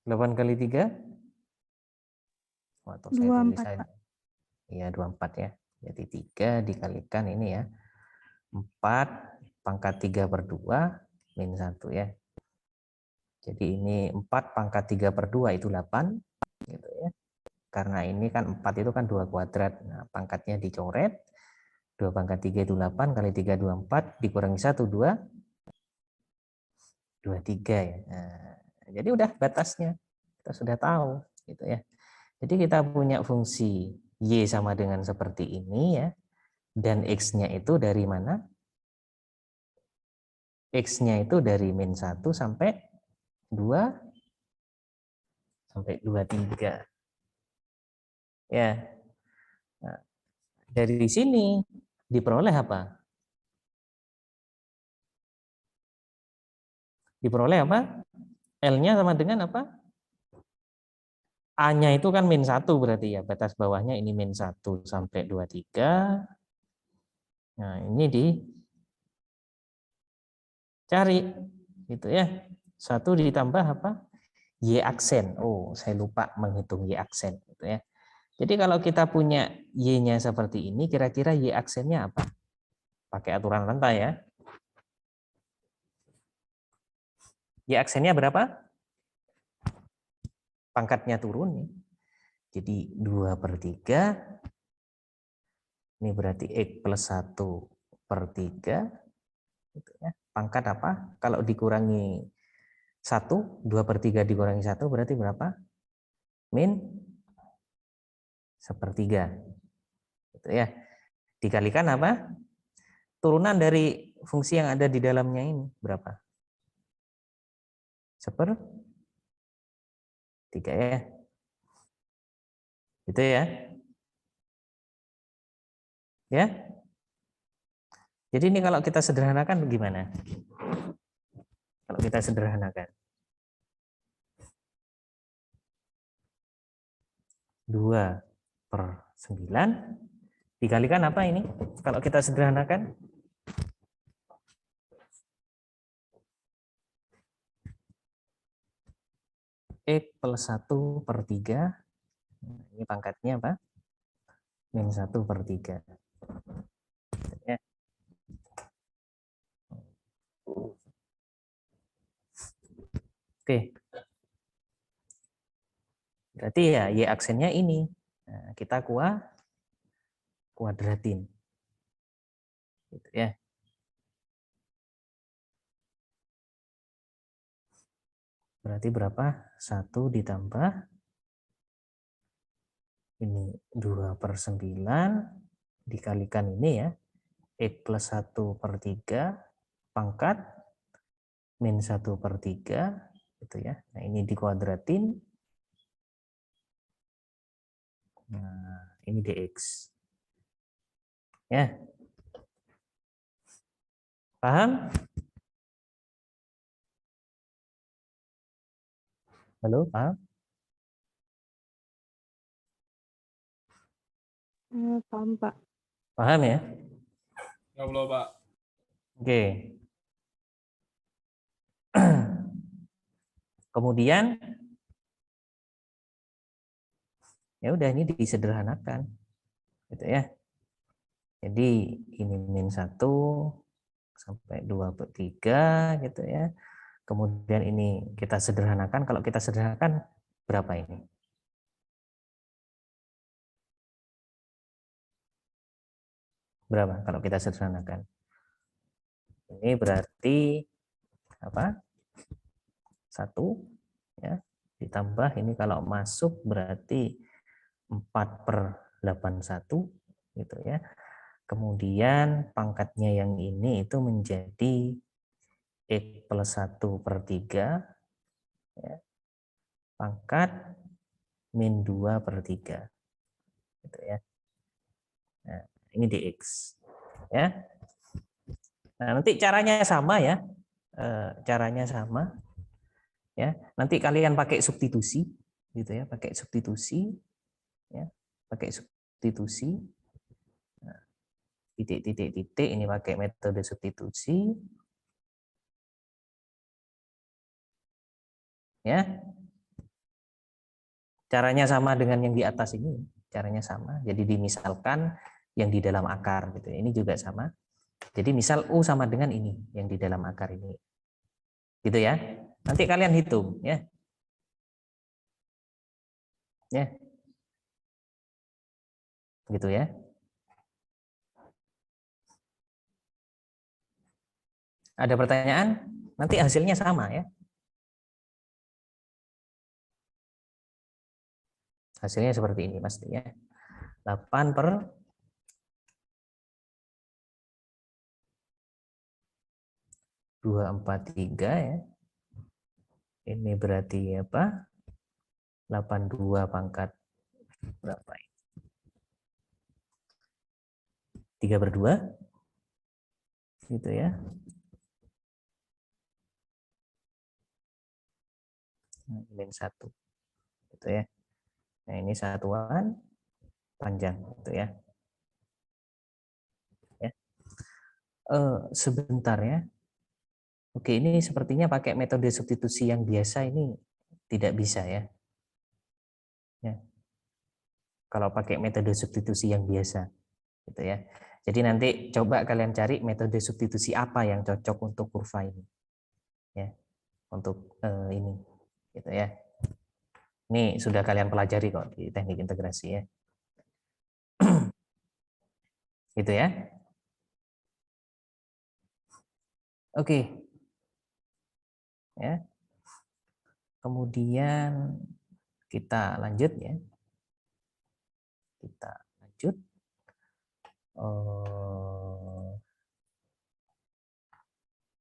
8 kali 3? Atau saya tulis 24, aja. Pak. Iya, 24 ya. Jadi 3 dikalikan ini ya. 4 pangkat 3/2 min 1 ya. Jadi ini 4 pangkat 3/2 itu 8 gitu ya. Karena ini kan 4 itu kan 2 kuadrat. Nah, pangkatnya dicoret. 2/3 itu 8 kali 3 24 dikurangi 1 2 23 ya. Nah, jadi udah batasnya. Kita sudah tahu gitu ya. Jadi kita punya fungsi Y sama dengan seperti ini ya. Dan X-nya itu dari mana? X-nya itu dari min 1 sampai 2 sampai 23. Ya. Nah, dari sini diperoleh apa? Diperoleh apa? L-nya sama dengan apa? A-nya itu kan min 1 berarti ya. Batas bawahnya ini min 1 sampai 23. Nah, ini dicari gitu ya. 1 ditambah apa? Y aksen. Oh, saya lupa menghitung Y aksen gitu ya. Jadi kalau kita punya Y-nya seperti ini, kira-kira Y aksennya apa? Pakai aturan rantai ya. Y aksennya berapa? Pangkatnya turun. Jadi 2/3. Ini berarti X plus 1/3. Gitu ya. Pangkat apa? Kalau dikurangi 1, 2/3 dikurangi 1 berarti berapa? Min 1/3. Gitu ya. Dikalikan apa? Turunan dari fungsi yang ada di dalamnya ini berapa? 1/3 ya. Gitu ya. Ya. Jadi ini kalau kita sederhanakan gimana? Kalau kita sederhanakan. 2/9 dikalikan apa ini? Kalau kita sederhanakan. X plus 1/3. Ini pangkatnya apa? Min 1/3. Ya. Oke. Berarti ya Y aksennya ini. Nah, kita kuadratin. Gitu ya. Berarti berapa? 1 ditambah ini 2/9 dikalikan ini ya. X plus 1/3 pangkat min 1/3 gitu ya. Nah, ini dikuadratin. Nah, ini dx. Ya. Paham? Halo, paham? Paham, Pak. Paham ya? Ya Allah, Pak. Oke. Kemudian ya udah ini disederhanakan. Gitu ya. Jadi ini min 1 sampai 2/3 gitu ya. Kemudian ini kita sederhanakan. Kalau kita sederhanakan berapa ini? Berapa kalau kita sederhanakan? Ini berarti apa? 1 ya, ditambah ini kalau masuk berarti 4/81 gitu ya. Kemudian pangkatnya yang ini itu menjadi X plus 1/3 ya, pangkat min 2/3 gitu ya. Nah, ini dx ya. Nah, nanti caranya sama ya. Caranya sama ya. Nanti kalian pakai substitusi gitu ya, pakai substitusi ya, pakai substitusi. Nah, titik ini pakai metode substitusi ya. Caranya sama dengan yang di atas ini, caranya sama. Jadi dimisalkan yang di dalam akar gitu. Ini juga sama. Jadi misal U sama dengan ini yang di dalam akar ini. Gitu ya. Nanti kalian hitung ya. Ya. Gitu ya. Ada pertanyaan? Nanti hasilnya sama ya. Hasilnya seperti ini pastinya. 8/243 ya. Ini berarti apa? 82 pangkat berapa ini? 3/2 gitu ya. Min 1 gitu ya. Nah, ini satuan panjang gitu ya. Sebentar ya. Oke, ini sepertinya pakai metode substitusi yang biasa ini tidak bisa ya. Ya. Kalau pakai metode substitusi yang biasa gitu ya. Jadi nanti coba kalian cari metode substitusi apa yang cocok untuk kurva ini. Ya. Untuk ini gitu ya. Ini sudah kalian pelajari kok di teknik integrasi ya. Gitu ya. Oke. Ya. Kemudian kita lanjut ya. Kita lanjut.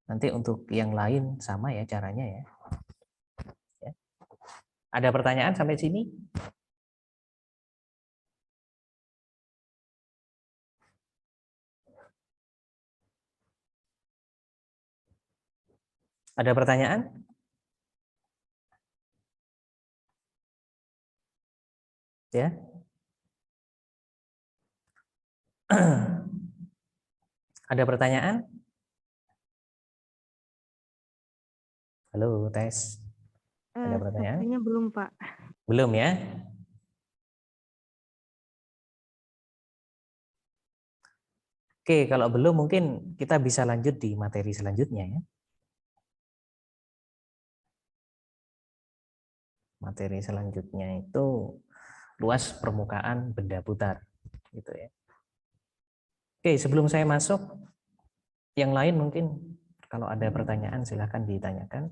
Nanti untuk yang lain sama ya caranya ya. Ada pertanyaan sampai sini? Ada pertanyaan? Ya. Ada pertanyaan? Halo, tes. Ada pertanyaan? Sepertinya belum, Pak. Belum ya? Oke, kalau belum mungkin kita bisa lanjut di materi selanjutnya ya. Materi selanjutnya itu luas permukaan benda putar gitu ya. Oke, sebelum saya masuk yang lain mungkin kalau ada pertanyaan silahkan ditanyakan.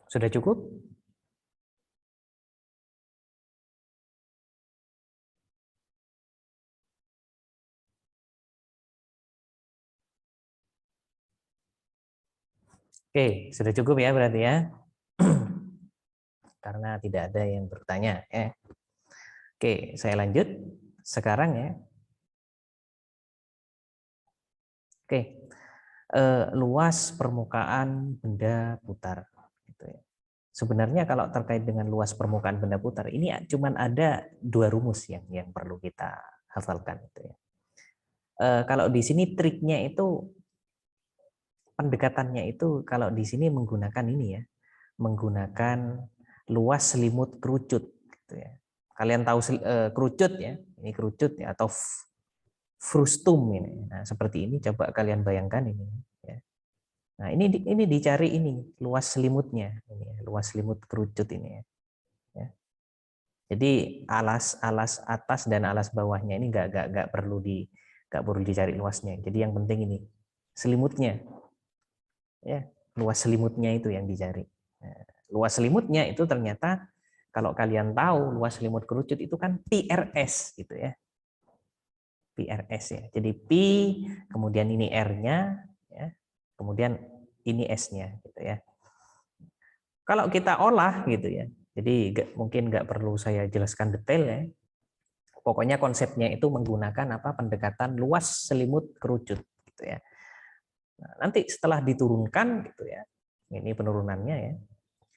Sudah cukup? Oke, sudah cukup ya berarti ya. Karena tidak ada yang bertanya ya. Oke, saya lanjut sekarang ya. Oke, luas permukaan benda putar. Gitu ya. Sebenarnya kalau terkait dengan luas permukaan benda putar, ini cuma ada dua rumus yang perlu kita hafalkan. Gitu ya. Kalau di sini triknya itu, pendekatannya itu kalau di sini menggunakan ini ya, menggunakan luas selimut kerucut gitu ya. Kalian tahu kerucut ya, ini kerucut ya, atau frustum ini. Nah, seperti ini coba kalian bayangkan ini ya. Nah, ini dicari ini luas selimutnya, ini ya, luas selimut kerucut ini ya. Ya. Jadi alas atas dan alas bawahnya ini nggak perlu dicari luasnya. Jadi yang penting ini selimutnya, ya luas selimutnya itu yang dicari. Nah, luas selimutnya itu ternyata kalau kalian tahu luas selimut kerucut itu kan PRS gitu ya. PRS ya. Jadi P, kemudian ini R-nya, ya, kemudian ini S-nya gitu ya. Kalau kita olah gitu ya, jadi mungkin nggak perlu saya jelaskan detail ya. Pokoknya konsepnya itu menggunakan apa pendekatan luas selimut kerucut gitu ya. Nah, nanti setelah diturunkan gitu ya, ini penurunannya ya,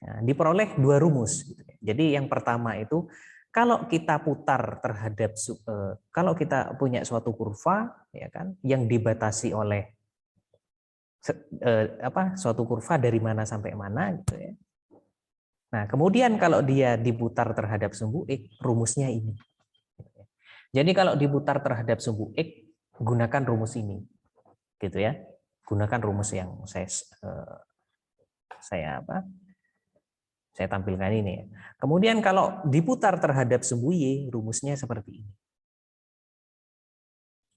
nah, diperoleh dua rumus. Gitu ya. Jadi yang pertama itu kalau kita putar terhadap kalau kita punya suatu kurva ya kan yang dibatasi oleh suatu kurva dari mana sampai mana gitu ya. Nah, kemudian kalau dia diputar terhadap sumbu X, rumusnya ini. Jadi kalau diputar terhadap sumbu X, gunakan rumus ini. Gitu ya. Gunakan rumus yang saya tampilkan ini ya. Kemudian kalau diputar terhadap sumbu Y, rumusnya seperti ini.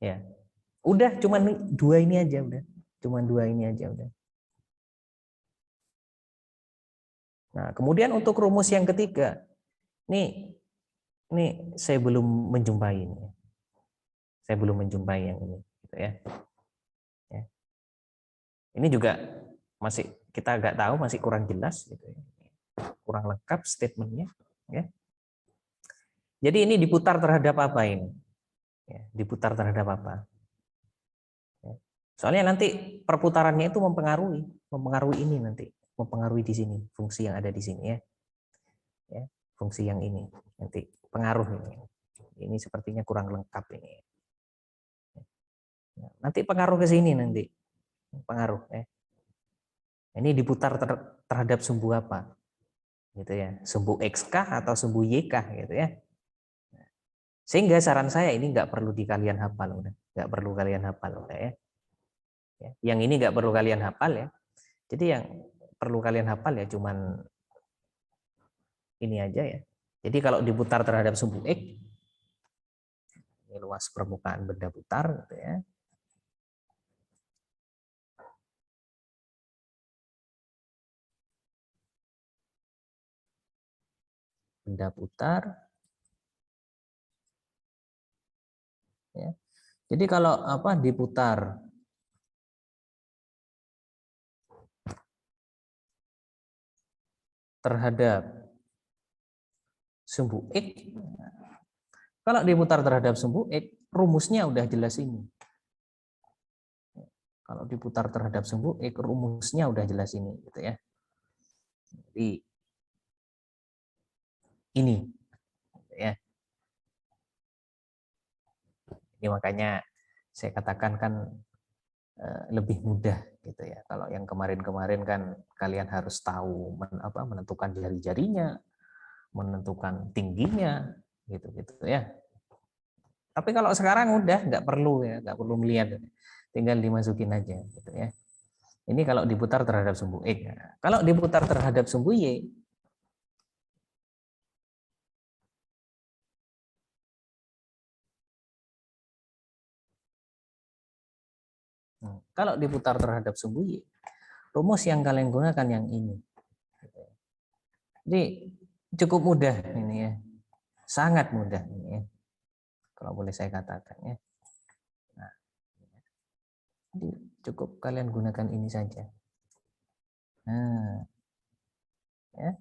Ya. Udah cuman dua ini aja udah. Cuman dua ini aja udah. Nah, kemudian untuk rumus yang ketiga. Ini saya belum menjumpai ini. Saya belum menjumpai yang ini gitu ya. Ya. Ini juga masih kita nggak tahu, masih kurang jelas gitu ya. Kurang lengkap statementnya ya. Jadi ini diputar terhadap apa ini? Ya, diputar terhadap apa? Ya. Soalnya nanti perputarannya itu mempengaruhi ini nanti, mempengaruhi di sini fungsi yang ada di sini ya. Ya, fungsi yang ini nanti pengaruh ini. Ini sepertinya kurang lengkap ini. Nanti pengaruh ke sini nanti. Pengaruh ya. Ini diputar terhadap sumbu apa? Gitu ya. Sumbu X kah atau sumbu Y kah gitu ya. Sehingga saran saya ini nggak perlu kalian hafal udah. Nggak perlu kalian hafal udah ya. Yang ini nggak perlu kalian hafal ya. Jadi yang perlu kalian hafal ya cuman ini aja ya. Jadi kalau diputar terhadap sumbu X, ini luas permukaan benda putar gitu ya. Benda putar. Ya. Jadi kalau apa diputar terhadap sumbu X, kalau diputar terhadap sumbu X, rumusnya udah jelas ini. Kalau diputar terhadap sumbu X, rumusnya udah jelas ini, gitu ya. Jadi ini, gitu ya. Ini makanya saya katakan kan lebih mudah, gitu ya. Kalau yang kemarin-kemarin kan kalian harus tahu menentukan jari-jarinya, menentukan tingginya, gitu ya. Tapi kalau sekarang udah nggak perlu ya, nggak perlu melihat, tinggal dimasukin aja, gitu ya. Ini kalau diputar terhadap sumbu X. Kalau diputar terhadap sumbu Y, kalau diputar terhadap sumbu Y, rumus yang kalian gunakan yang ini. Jadi cukup mudah ini ya, sangat mudah ini ya, kalau boleh saya katakan ya. Nah, jadi cukup kalian gunakan ini saja. Nah, ya.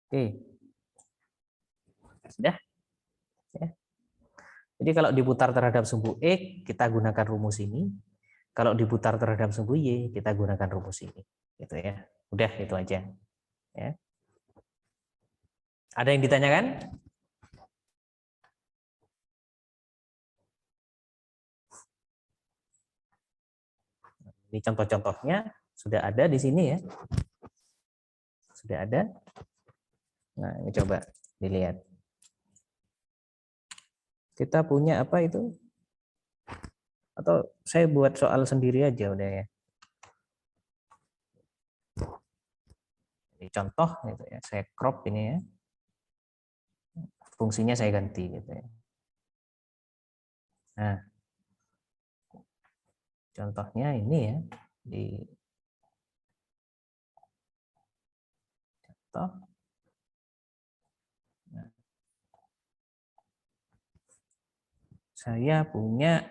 Oke, sudah. Ya. Jadi kalau diputar terhadap sumbu X, kita gunakan rumus ini. Kalau diputar terhadap sumbu Y, kita gunakan rumus ini. Gitu ya. Udah itu aja. Ya. Ada yang ditanyakan? Ini contoh-contohnya sudah ada di sini ya. Sudah ada. Nah, ini coba dilihat. Kita punya apa itu? Atau saya buat soal sendiri aja udah ya. Ini contoh gitu ya. Saya crop ini ya. Fungsinya saya ganti gitu ya. Nah, contohnya ini ya di contoh. Nah, saya punya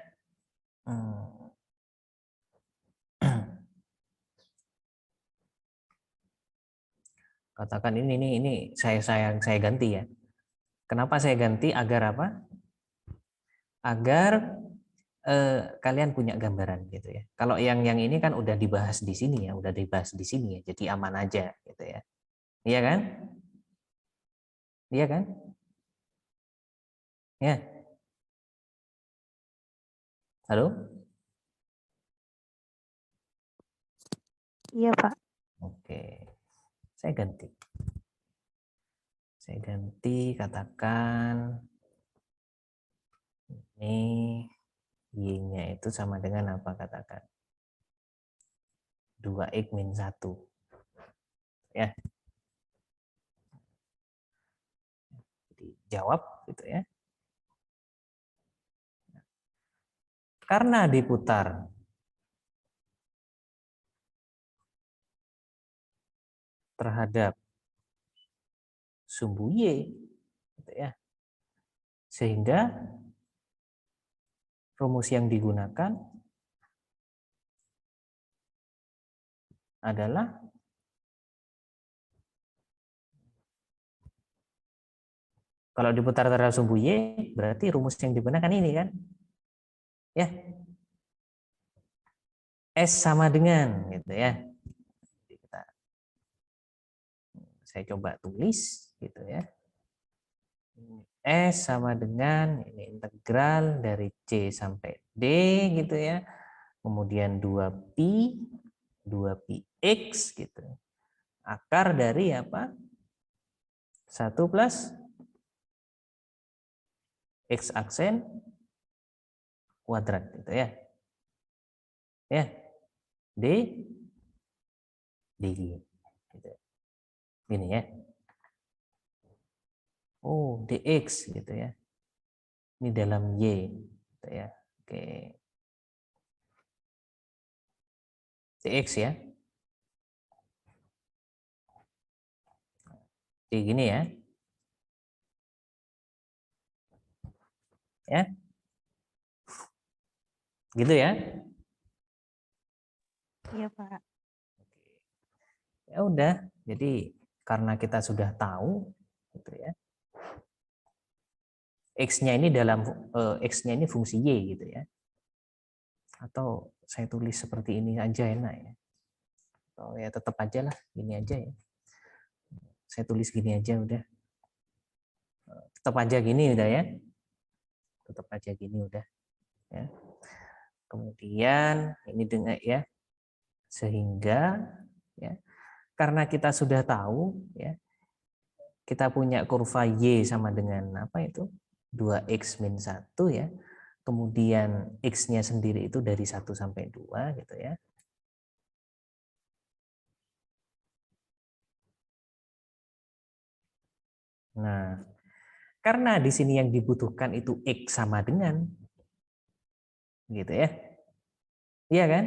katakan ini saya ganti ya. Kenapa saya ganti? Agar apa? Agar kalian punya gambaran gitu ya. Kalau yang ini kan udah dibahas di sini ya, udah dibahas di sini ya. Jadi aman aja gitu ya. Iya kan? Iya kan? Ya. Halo? Iya, Pak. Oke. Saya ganti. Saya ganti katakan ini Y-nya itu sama dengan apa katakan? 2X min 1. Ya. Jadi jawab gitu ya. Karena diputar terhadap sumbu Y gitu ya. Sehingga rumus yang digunakan adalah kalau diputar terhadap sumbu Y, berarti rumus yang digunakan ini kan? Ya. S sama dengan gitu ya. Saya coba tulis gitu ya. S sama dengan ini integral dari C sampai D gitu ya. Kemudian 2πx gitu. Akar dari apa? 1 plus X aksen kuadrat gitu ya. Ya. D DY gitu. Gini ya. Oh, dx gitu ya. Ini dalam Y gitu ya. Oke. Dx ya. Kayak gini ya. Ya. Gitu ya. Iya, Pak. Ya udah, jadi karena kita sudah tahu gitu ya. X-nya ini dalam X-nya ini fungsi Y gitu ya. Atau saya tulis seperti ini aja enak ya. Atau ya tetap aja lah, gini aja ya. Saya tulis gini aja udah. Tetap aja gini udah ya. Tetap aja gini udah ya. Kemudian ini dengan ya, sehingga ya, karena kita sudah tahu ya, kita punya kurva Y sama dengan apa itu 2X min 1 ya, kemudian X-nya sendiri itu dari 1 sampai 2 gitu ya. Nah, karena di sini yang dibutuhkan itu X sama dengan gitu ya. Iya kan?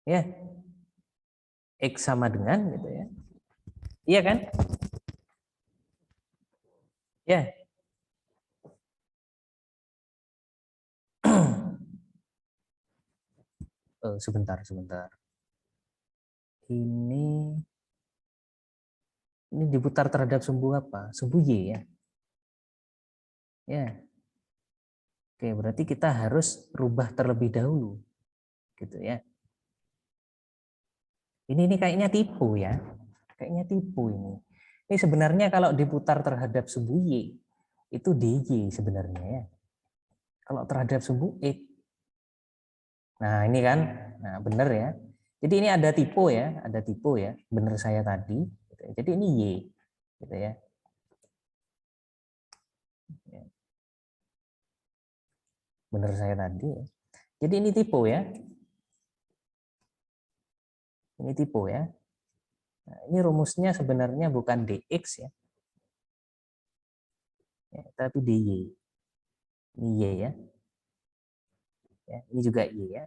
Ya. X sama dengan gitu ya. Iya kan? Ya. Sebentar. Ini diputar terhadap sumbu apa? Sumbu Y ya. Ya. Oke, berarti kita harus rubah terlebih dahulu. Gitu ya. Ini kayaknya tipu ya. Kayaknya tipu ini. Ini sebenarnya kalau diputar terhadap sumbu Y, itu DJ sebenarnya ya. Kalau terhadap sumbu X, Nah, ini kan, nah benar ya. Jadi ini ada tipe ya, benar saya tadi. Jadi ini Y, gitu ya. Benar saya tadi. Jadi ini tipe ya. Ini tipe ya. Nah, ini rumusnya sebenarnya bukan dx ya, tapi dy. Ini y ya. Ini juga y ya.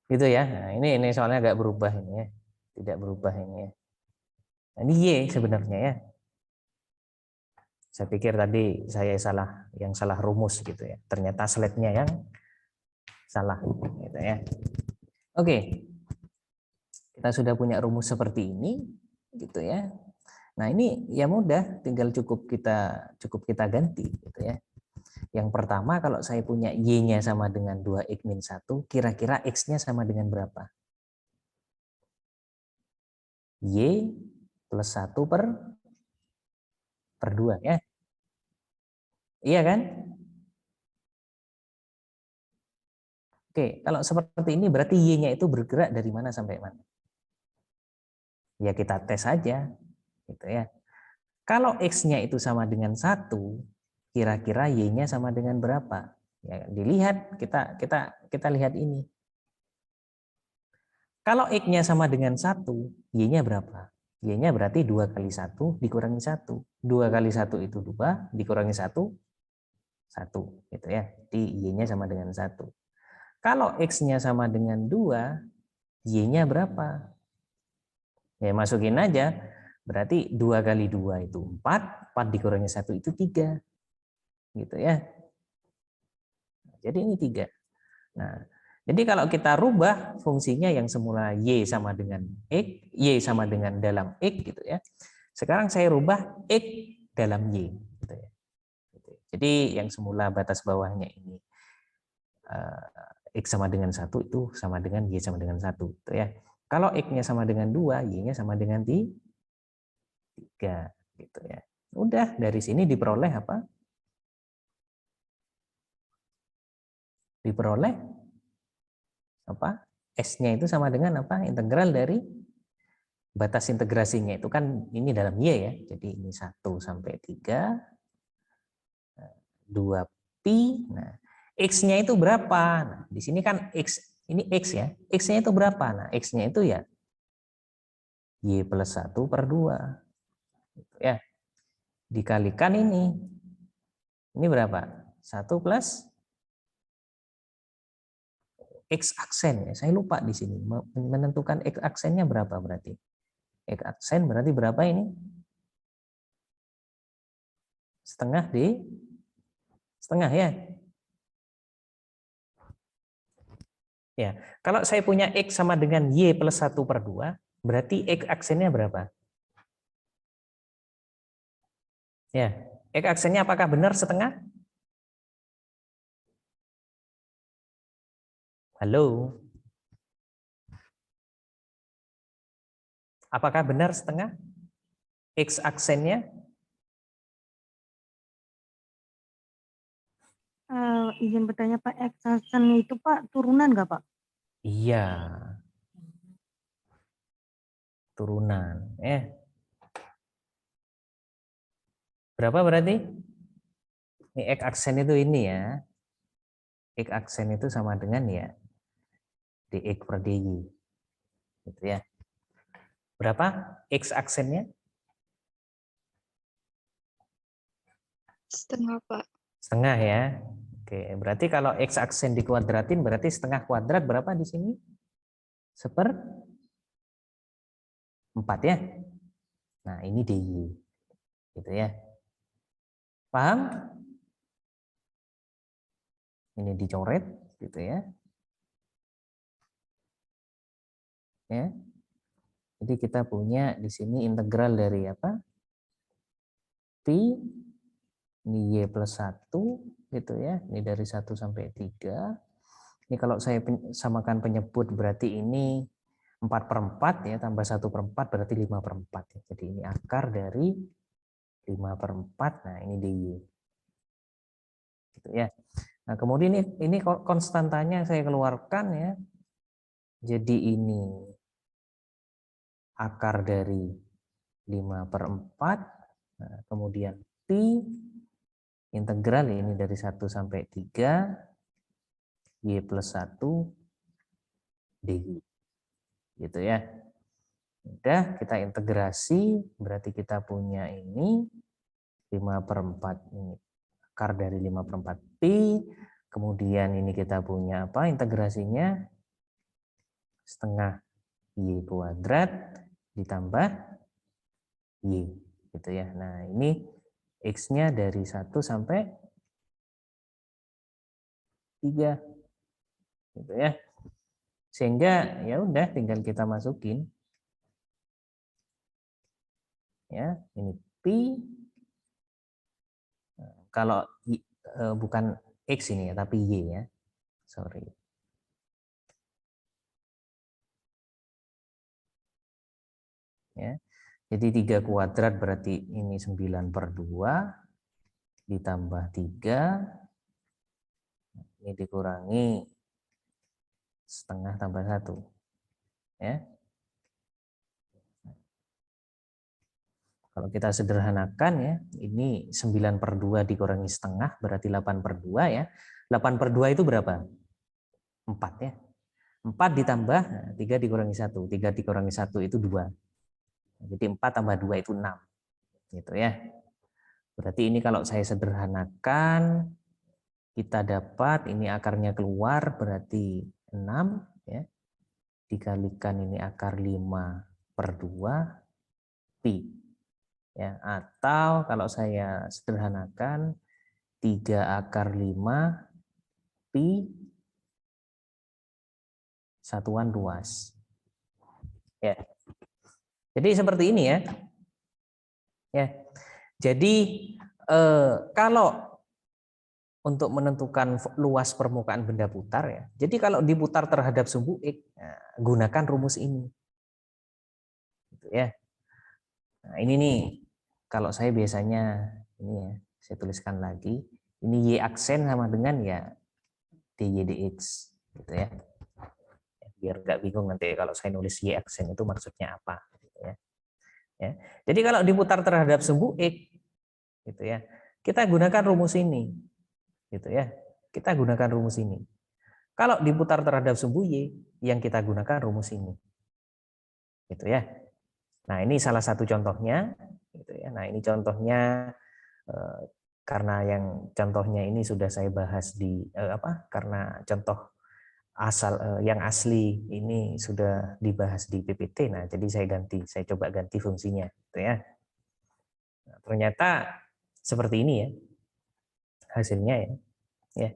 Gitu ya. Nah, ini soalnya agak berubah ini ya. Tidak berubah ini ya. Nah, ini y sebenarnya ya. Saya pikir tadi saya yang salah rumus gitu ya. Ternyata slide-nya yang salah gitu ya. Oke. Kita sudah punya rumus seperti ini gitu ya. Nah, ini ya mudah, tinggal cukup kita ganti gitu ya. Yang pertama, kalau saya punya y-nya sama dengan 2x-1, kira-kira x-nya sama dengan berapa? Y plus 1 per 2 ya. Iya kan? Oke, kalau seperti ini berarti y-nya itu bergerak dari mana sampai mana? Ya kita tes aja gitu ya. Kalau x-nya itu sama dengan 1, kira-kira y-nya sama dengan berapa? Ya, dilihat, kita lihat ini. Kalau x-nya sama dengan 1, y-nya berapa? Y-nya berarti 2 kali 1 dikurangi 1. 2 kali 1 itu 2, dikurangi 1, 1. Gitu ya. Jadi y-nya sama dengan 1. Kalau x-nya sama dengan 2, y-nya berapa? Ya masukin aja. Berarti 2 kali 2 itu 4, 4 dikurangi 1 itu 3. Gitu ya. Jadi ini 3. Nah, jadi kalau kita rubah fungsinya yang semula y sama dengan x, y sama dengan dalam x gitu ya. Sekarang saya rubah x dalam y gitu ya. Jadi yang semula batas bawahnya ini x sama dengan 1 itu sama dengan y sama dengan 1 gitu ya. Kalau x-nya sama dengan 2, y-nya sama dengan 3 gitu ya. Udah dari sini diperoleh apa? Diperoleh apa? S-nya itu sama dengan apa? Integral dari batas integrasinya itu kan ini dalam y ya. Jadi ini 1 sampai 3 2pi. Nah, x-nya itu berapa? Nah, di sini kan x ini x ya. X-nya itu berapa? Nah, x-nya itu ya y plus 1 per 2. Gitu ya. Dikalikan ini. Ini berapa? 1 plus x aksen ya. Saya lupa di sini menentukan x aksennya berapa berarti. X aksen berarti berapa ini? Setengah di setengah ya. Ya, kalau saya punya x sama dengan y plus 1 per 2, berarti x aksennya berapa? Ya, x aksennya apakah benar setengah? Halo? Apakah benar setengah? X aksennya? Izin bertanya Pak, X aksen itu Pak turunan nggak Pak? Iya. Turunan. Berapa berarti? Ini X aksen itu ini ya. X aksen itu sama dengan ya dx per dy. Gitu ya. Berapa X aksennya? Setengah, Pak. Setengah ya. Oke, berarti kalau X aksen dikuadratin berarti setengah kuadrat berapa di sini? 1/4 ya. Nah, ini dy. Gitu ya. Paham? Ini dicoret gitu ya. Ya. Jadi kita punya di sini integral dari apa? Pi ini y plus 1 gitu ya. Ini dari 1 sampai 3. Ini kalau saya samakan penyebut berarti ini 4/4 ya, tambah 1/4 berarti 5/4 ya. Jadi ini akar dari 5/4, nah ini DY. Gitu ya. Nah, kemudian ini konstantanya saya keluarkan ya. Jadi ini akar dari 5/4. Nah, kemudian Pi integral ini dari 1 sampai 3 Y plus 1 DY. Gitu ya. Udah, kita integrasi, berarti kita punya ini 5/4 ini akar dari 5/4 Pi. Kemudian ini kita punya apa integrasinya? Setengah Y kuadrat ditambah Y. Gitu ya. Nah, ini X-nya dari 1 sampai 3. Gitu ya. Sehingga ya udah tinggal kita masukin. Ya, ini Pi. Kalau bukan X ini ya, tapi Y ya. Sorry. Ya. Jadi 3 kuadrat berarti ini 9/2 ditambah 3. Ini dikurangi setengah tambah 1. Ya. Kalau kita sederhanakan ya, ini 9/2 dikurangi setengah berarti 8/2 ya. 8/2 itu berapa? 4 ya. 4 ditambah 3 dikurangi 1. 3 dikurangi 1 itu 2. Jadi 4 tambah 2 itu 6. Gitu ya. Berarti ini kalau saya sederhanakan kita dapat ini akarnya keluar berarti 6 ya. Dikalikan ini akar 5/2 Pi. Ya, atau kalau saya sederhanakan 3 akar 5 Pi satuan luas. Ya. Jadi seperti ini ya. Ya. Jadi kalau untuk menentukan luas permukaan benda putar ya. Jadi kalau diputar terhadap sumbu X, nah, gunakan rumus ini. Gitu ya. Nah, ini nih kalau saya biasanya ini ya, saya tuliskan lagi. Ini Y aksen sama dengan ya DY dx gitu ya. Biar nggak bingung nanti kalau saya nulis Y aksen itu maksudnya apa gitu ya. Ya. Jadi kalau diputar terhadap sumbu X gitu ya. Kita gunakan rumus ini. Gitu ya. Kita gunakan rumus ini. Kalau diputar terhadap sumbu Y, yang kita gunakan rumus ini. Gitu ya. Nah, ini salah satu contohnya gitu ya. Nah, ini contohnya karena yang contohnya ini sudah saya bahas di karena contoh asal yang asli ini sudah dibahas di PPT. Nah, jadi saya coba ganti fungsinya gitu ya. Nah, ternyata seperti ini ya hasilnya ya. Ya.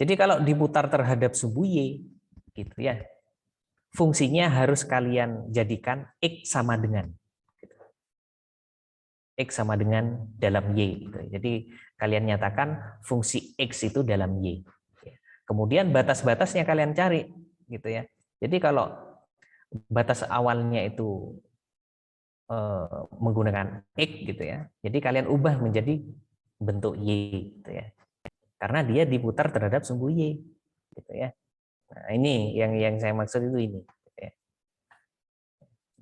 Jadi kalau diputar terhadap sumbu Y gitu ya. Fungsinya harus kalian jadikan X sama dengan X sama dengan dalam Y. Gitu. Jadi kalian nyatakan fungsi X itu dalam Y. Kemudian batas-batasnya kalian cari, gitu ya. Jadi kalau batas awalnya itu menggunakan X, gitu ya. Jadi kalian ubah menjadi bentuk Y, gitu ya. Karena dia diputar terhadap sumbu Y, gitu ya. Nah, ini yang saya maksud itu ini. Gitu ya.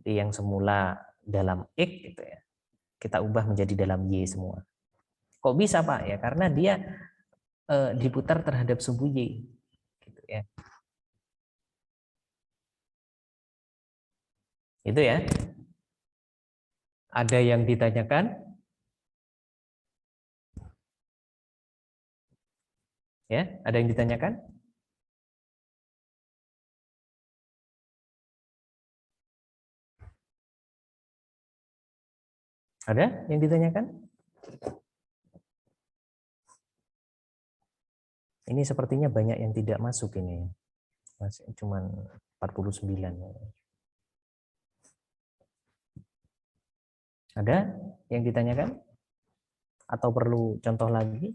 Jadi yang semula dalam X, gitu ya. Kita ubah menjadi dalam Y semua. Kok bisa Pak? Ya karena dia diputar terhadap sumbu Y. Gitu ya. Itu ya. Ada yang ditanyakan? Ya, ada yang ditanyakan? Ada yang ditanyakan? Ini sepertinya banyak yang tidak masuk ini. Masih cuman 49. Ada yang ditanyakan? Atau perlu contoh lagi?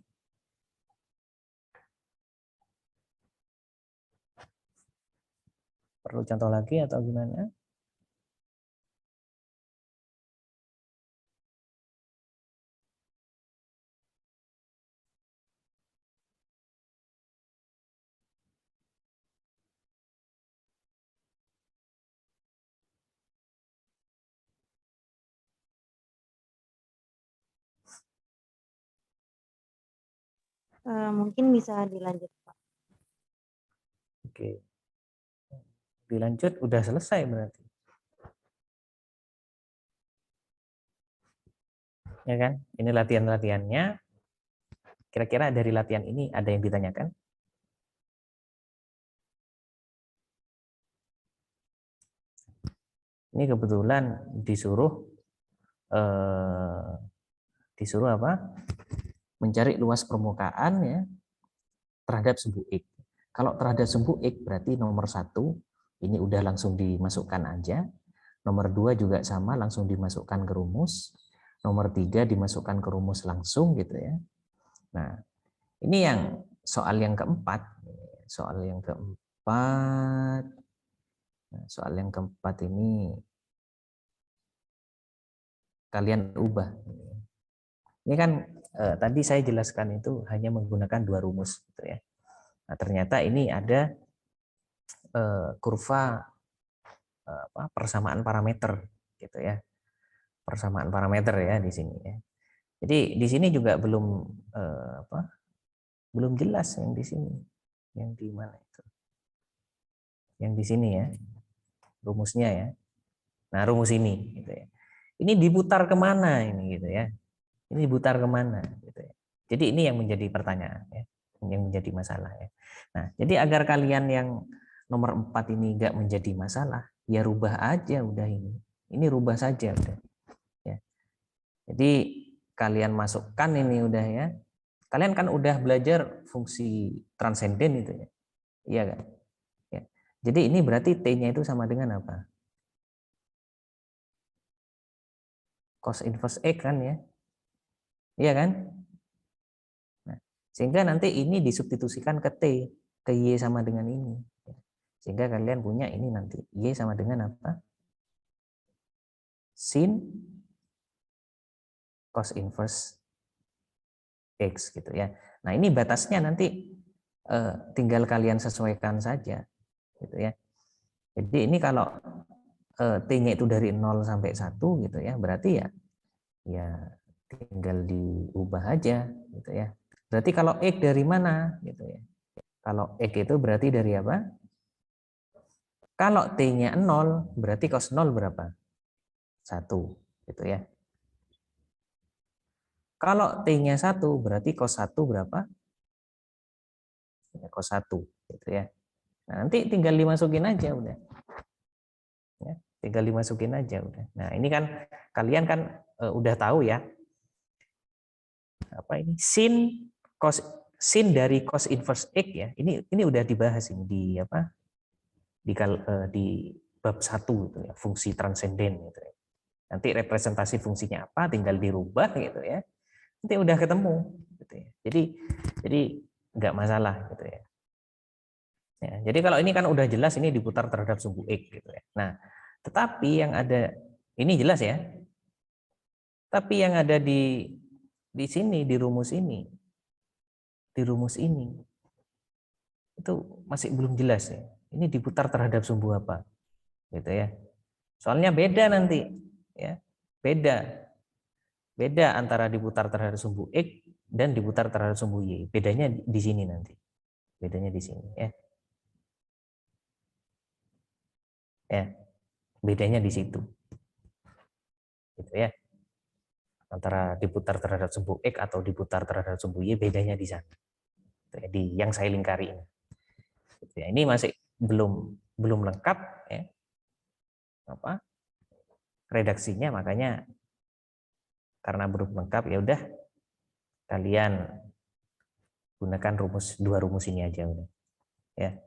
Perlu contoh lagi atau gimana? Mungkin bisa dilanjut, Pak. Oke. Dilanjut, udah selesai berarti. Ya kan? Ini latihan-latihannya. Kira-kira dari latihan ini ada yang ditanyakan? Ini kebetulan disuruh apa? Mencari luas permukaan ya terhadap sumbu X. Kalau terhadap sumbu X berarti nomor 1 ini udah langsung dimasukkan aja. Nomor 2 juga sama, langsung dimasukkan ke rumus. Nomor 3 dimasukkan ke rumus langsung gitu ya. Nah, ini yang soal yang keempat. Soal yang keempat. Nah, soal yang keempat ini kalian ubah. Ini kan tadi saya jelaskan itu hanya menggunakan 2 rumus gitu ya. Nah, ternyata ini ada kurva persamaan parameter gitu ya. Persamaan parameter ya di sini ya. Jadi di sini juga belum jelas yang di sini. Yang di mana itu? Yang di sini ya. Rumusnya ya. Nah, rumus ini gitu ya. Ini diputar kemana ini gitu ya. Ini diputar kemana gitu ya. Jadi ini yang menjadi pertanyaan ya. Yang menjadi masalah ya. Nah, jadi agar kalian yang nomor 4 ini enggak menjadi masalah, ya rubah aja udah ini. Ini rubah saja udah. Ya. Jadi kalian masukkan ini udah ya. Kalian kan udah belajar fungsi transenden itu ya. Iya kan? Ya. Jadi ini berarti T-nya itu sama dengan apa? Cos inverse X kan ya. Iya kan? Nah, sehingga nanti ini disubstitusikan ke T, ke Y sama dengan ini. Sehingga kalian punya ini nanti Y sama dengan apa? Sin cos inverse X gitu ya. Nah, ini batasnya nanti tinggal kalian sesuaikan saja gitu ya. Jadi ini kalau T-nya itu dari 0 sampai 1 gitu ya, berarti ya tinggal diubah aja gitu ya. Berarti kalau X dari mana gitu ya. Kalau X itu berarti dari apa? Kalau T-nya 0, berarti cos 0 berapa? 1 gitu ya. Kalau T-nya 1, berarti cos 1 berapa? Ya, cos 1 gitu ya. Nah, nanti tinggal dimasukin aja udah. Ya, tinggal dimasukin aja udah. Nah, ini kan kalian kan udah tahu ya. Apa ini? Sin dari cos inverse X ya. Ini udah dibahas ini di apa? Di bab 1 gitu ya, fungsi transenden gitu ya. Nanti representasi fungsinya apa tinggal dirubah gitu ya. Nanti udah ketemu gitu ya. Jadi nggak masalah gitu ya. Ya, jadi kalau ini kan udah jelas ini diputar terhadap sumbu X gitu ya. Nah, tetapi yang ada ini jelas ya. Tapi yang ada di sini di rumus ini itu masih belum jelas ya. Ini diputar terhadap sumbu apa? Gitu ya. Soalnya beda nanti ya. Beda antara diputar terhadap sumbu X dan diputar terhadap sumbu Y. Bedanya di sini nanti. Bedanya di sini ya. Ya. Bedanya di situ. Gitu ya. Antara diputar terhadap sumbu X atau diputar terhadap sumbu Y bedanya di sana. Di yang saya lingkari ini. Gitu ya. Ini masih belum lengkap ya. Apa? Redaksinya, makanya karena belum lengkap ya udah kalian gunakan dua rumus ini aja udah. Ya.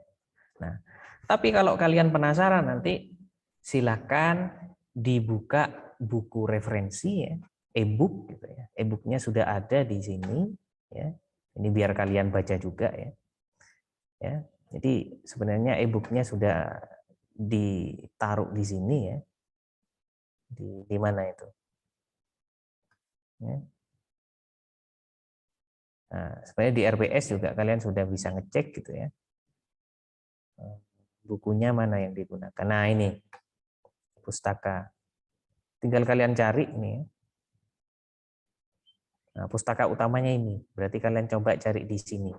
Nah, tapi kalau kalian penasaran nanti silakan dibuka buku referensi ya, e-book gitu ya. E-booknya sudah ada di sini ya. Ini biar kalian baca juga ya. Ya. Jadi sebenarnya e-booknya sudah ditaruh di sini ya. Di mana itu? Ya. Nah, sebenarnya di RBS juga kalian sudah bisa ngecek gitu ya. Bukunya mana yang digunakan. Nah, ini pustaka. Tinggal kalian cari nih. Nah, pustaka utamanya ini. Berarti kalian coba cari di sini.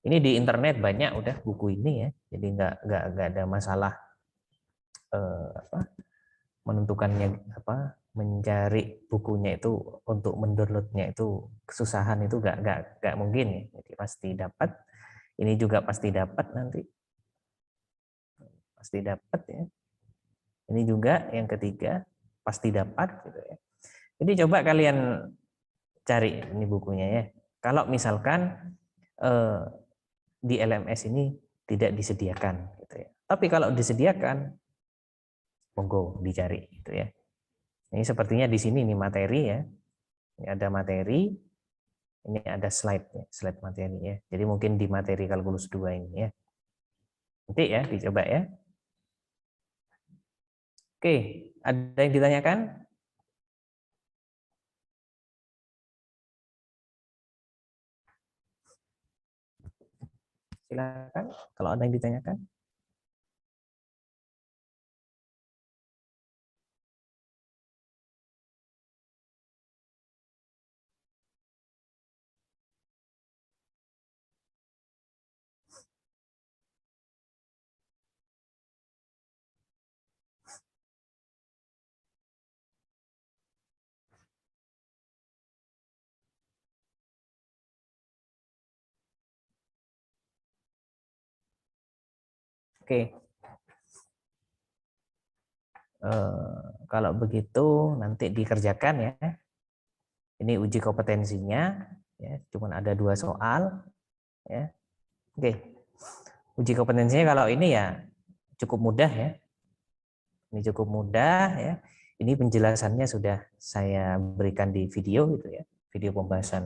Ini di internet banyak udah buku ini ya. Jadi nggak ada masalah menentukannya mencari bukunya itu untuk mendownloadnya itu kesusahan itu nggak mungkin ya. Jadi pasti dapat. Ini juga pasti dapat nanti. Pasti dapat ya. Ini juga yang ketiga pasti dapat gitu ya. Jadi coba kalian cari ini bukunya ya. Kalau misalkan di LMS ini tidak disediakan gitu ya. Tapi kalau disediakan monggo dicari gitu ya. Ini sepertinya di sini ini materi ya. Ini ada materi, ini ada slide ya, slide materi ya. Jadi mungkin di materi kalkulus 2 ini ya. Nanti ya dicoba ya. Oke, ada yang ditanyakan? Silakan kalau ada yang ditanyakan. Oke. Kalau begitu nanti dikerjakan ya. Ini uji kompetensinya ya, cuman ada 2 soal ya. Oke. Uji kompetensinya kalau ini ya cukup mudah ya. Ini cukup mudah ya. Ini penjelasannya sudah saya berikan di video gitu ya. Video pembahasan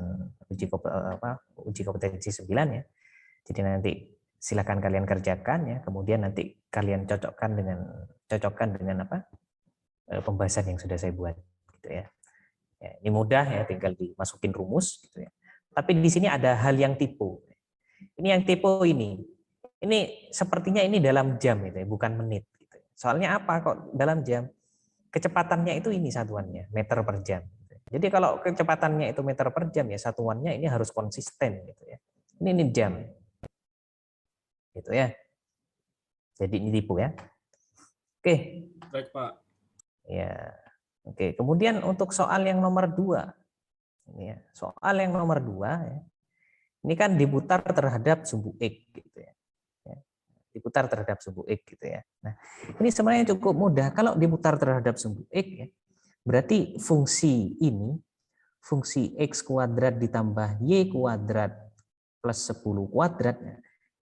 uji kompetensi 9 ya. Jadi nanti silakan kalian kerjakan ya. Kemudian nanti kalian cocokkan dengan pembahasan yang sudah saya buat gitu ya. Ya, ini mudah ya, tinggal dimasukin rumus gitu ya. Tapi di sini ada hal yang tipu. Ini yang tipu ini. Ini sepertinya ini dalam jam itu ya, bukan menit gitu. Soalnya apa kok dalam jam? Kecepatannya itu ini satuannya, meter per jam. Jadi kalau kecepatannya itu meter per jam ya satuannya ini harus konsisten gitu ya. Ini jam. Gitu ya. Jadi ini tipu ya. Oke. Baik, Pak. Ya. Oke, kemudian untuk soal yang nomor 2. Ini ya, soal yang nomor 2 ya. Ini kan diputar terhadap sumbu X gitu ya. Diputar terhadap sumbu X gitu ya. Nah, ini sebenarnya cukup mudah. Kalau diputar terhadap sumbu X ya, berarti fungsi ini, fungsi X kuadrat ditambah Y kuadrat plus 10 kuadrat,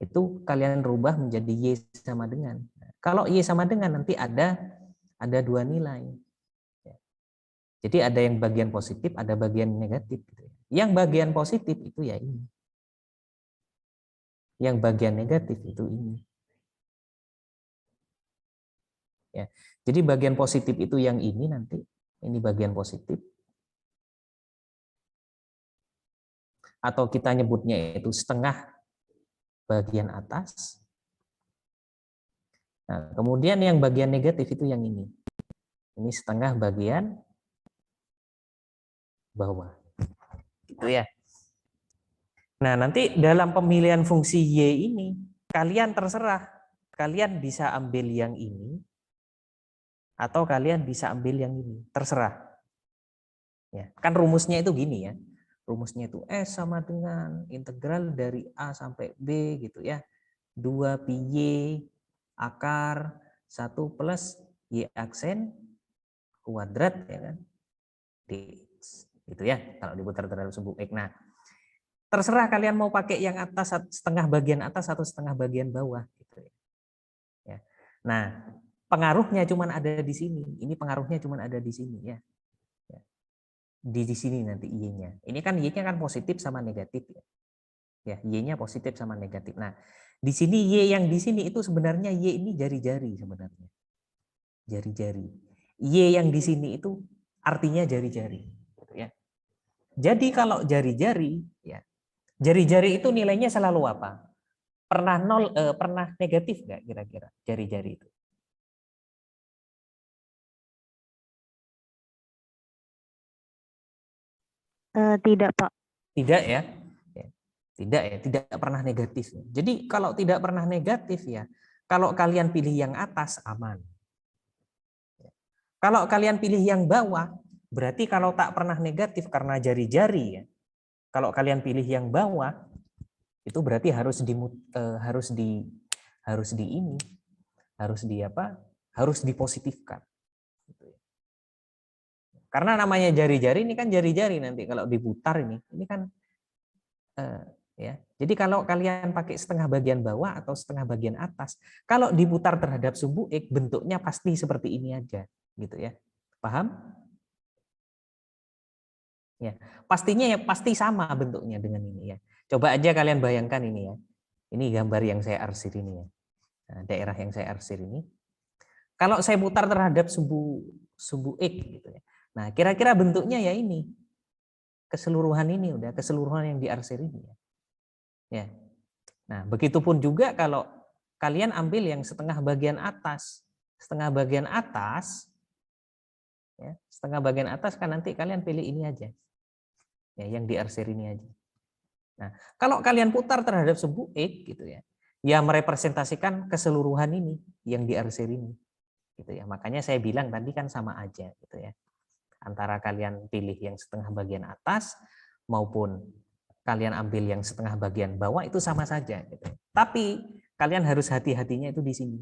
itu kalian rubah menjadi Y sama dengan. Kalau Y sama dengan nanti ada 2 nilai. Jadi ada yang bagian positif, ada bagian negatif. Yang bagian positif itu ya ini. Yang bagian negatif itu ini. Ya. Jadi bagian positif itu yang ini nanti. Ini bagian positif. Atau kita nyebutnya itu setengah bagian atas. Nah, kemudian yang bagian negatif itu yang ini. Ini setengah bagian bawah. Gitu ya. Nah, nanti dalam pemilihan fungsi Y ini, kalian terserah. Kalian bisa ambil yang ini, atau kalian bisa ambil yang ini. Terserah. Ya, kan rumusnya itu gini ya. Rumusnya itu S sama dengan integral dari A sampai B gitu ya. 2 pi Y akar 1 plus Y aksen kuadrat ya kan. Dx. Gitu ya, kalau diputar terhadap sumbu X. Nah, terserah kalian mau pakai yang atas setengah bagian atas atau setengah bagian bawah gitu ya. Nah, pengaruhnya cuma ada di sini. Ini pengaruhnya cuma ada di sini ya. Di sini nanti Y-nya. Ini kan Y-nya kan positif sama negatif ya. Ya, Y-nya positif sama negatif. Nah, di sini Y yang di sini itu sebenarnya Y ini jari-jari sebenarnya. Jari-jari. Y yang di sini itu artinya jari-jari gitu ya. Jadi kalau jari-jari ya, jari-jari itu nilainya selalu apa? Pernah pernah negatif nggak kira-kira jari-jari itu? Tidak, Pak. Tidak ya. Tidak ya, tidak pernah negatif. Jadi kalau tidak pernah negatif ya, kalau kalian pilih yang atas aman. Kalau kalian pilih yang bawah, berarti kalau tak pernah negatif karena jari-jari ya. Kalau kalian pilih yang bawah, itu berarti harus harus dipositifkan. Karena namanya jari-jari ini kan jari-jari nanti kalau diputar ini kan ya. Jadi kalau kalian pakai setengah bagian bawah atau setengah bagian atas, kalau diputar terhadap sumbu X bentuknya pasti seperti ini aja, gitu ya. Paham? Ya, pastinya ya pasti sama bentuknya dengan ini ya. Coba aja kalian bayangkan ini ya. Ini gambar yang saya arsir ini ya. Nah, daerah yang saya arsir ini. Kalau saya putar terhadap sumbu X gitu ya. Nah, kira-kira bentuknya ya ini. Keseluruhan ini udah keseluruhan yang diarsir ini ya. Ya. Nah, begitupun juga kalau kalian ambil yang setengah bagian atas. Setengah bagian atas ya, setengah bagian atas kan nanti kalian pilih ini aja. Ya, yang diarsir ini aja. Nah, kalau kalian putar terhadap sumbu X gitu ya, ya merepresentasikan keseluruhan ini yang diarsir ini. Gitu ya. Makanya saya bilang tadi kan sama aja gitu ya. Antara kalian pilih yang setengah bagian atas maupun kalian ambil yang setengah bagian bawah itu sama saja gitu. Tapi kalian harus hati-hatinya itu di sini.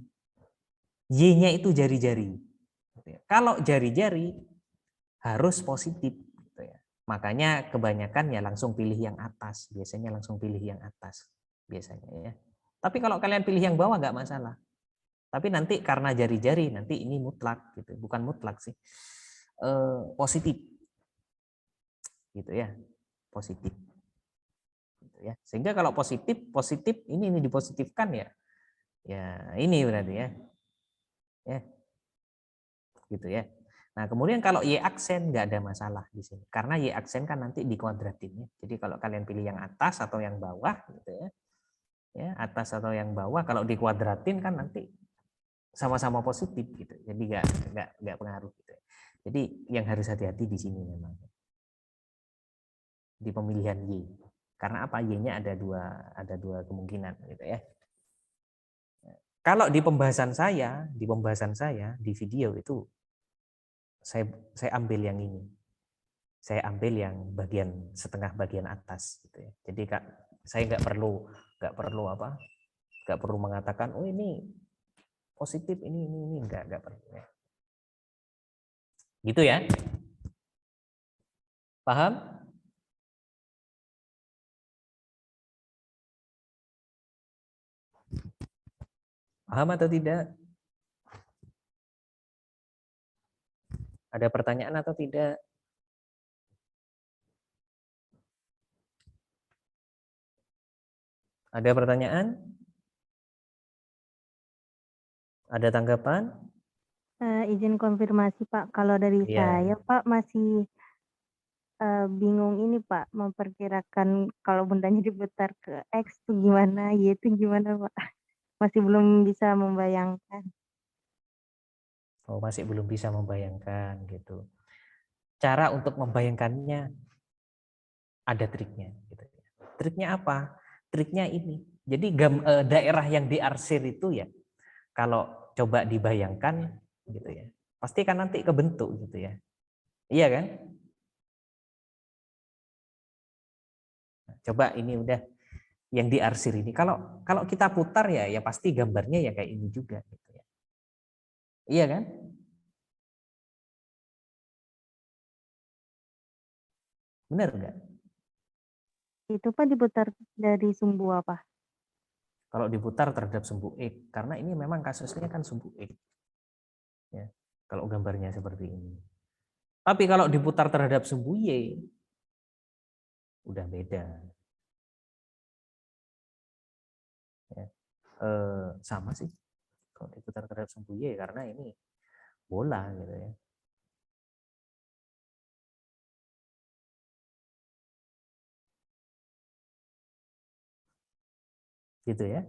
Y-nya itu jari-jari. Gitu ya. Kalau jari-jari harus positif gitu ya. Makanya kebanyakan ya langsung pilih yang atas, biasanya langsung pilih yang atas biasanya ya. Tapi kalau kalian pilih yang bawah nggak masalah. Tapi nanti karena jari-jari nanti ini mutlak gitu, bukan mutlak sih. Positif. Gitu ya. Positif. Gitu ya. Sehingga kalau positif ini dipositifkan ya. Ya, ini berarti ya. Ya. Gitu ya. Nah, kemudian kalau Y aksen nggak ada masalah di sini. Karena Y aksen kan nanti dikuadratin ya. Jadi kalau kalian pilih yang atas atau yang bawah gitu ya. Ya, atas atau yang bawah kalau dikuadratin kan nanti sama-sama positif gitu. Jadi nggak pengaruh gitu. Jadi yang harus hati-hati di sini memang. Di pemilihan Y. Karena apa? Y-nya ada dua kemungkinan gitu ya. Kalau di pembahasan saya di video itu saya ambil yang ini. Saya ambil yang bagian setengah bagian atas gitu ya. Jadi Kak, saya nggak perlu mengatakan oh ini positif ini nggak perlu ya. Gitu ya. Paham? Paham atau tidak? Ada pertanyaan atau tidak? Ada pertanyaan? Ada tanggapan? Izin konfirmasi Pak, kalau dari Iya. saya Pak masih bingung ini Pak, memperkirakan kalau bundanya diputar ke X itu gimana, Y itu gimana Pak? Masih belum bisa membayangkan. Oh, masih belum bisa membayangkan gitu. Cara untuk membayangkannya ada triknya. Gitu. Triknya apa? Triknya ini. Jadi daerah yang diarsir itu ya, kalau coba dibayangkan gitu ya, pasti kan nanti kebentuk gitu ya. Iya kan? Coba ini udah yang diarsir ini. Kalau kita putar ya pasti gambarnya ya kayak ini juga gitu ya. Iya kan? Benar enggak? Itu Pak diputar dari sumbu apa? Kalau diputar terhadap sumbu X, karena ini memang kasusnya kan sumbu X. Ya, kalau gambarnya seperti ini. Tapi kalau diputar terhadap sumbu Y, udah beda. Ya. Sama sih kalau diputar terhadap sumbu Y karena ini bola gitu ya. Gitu ya.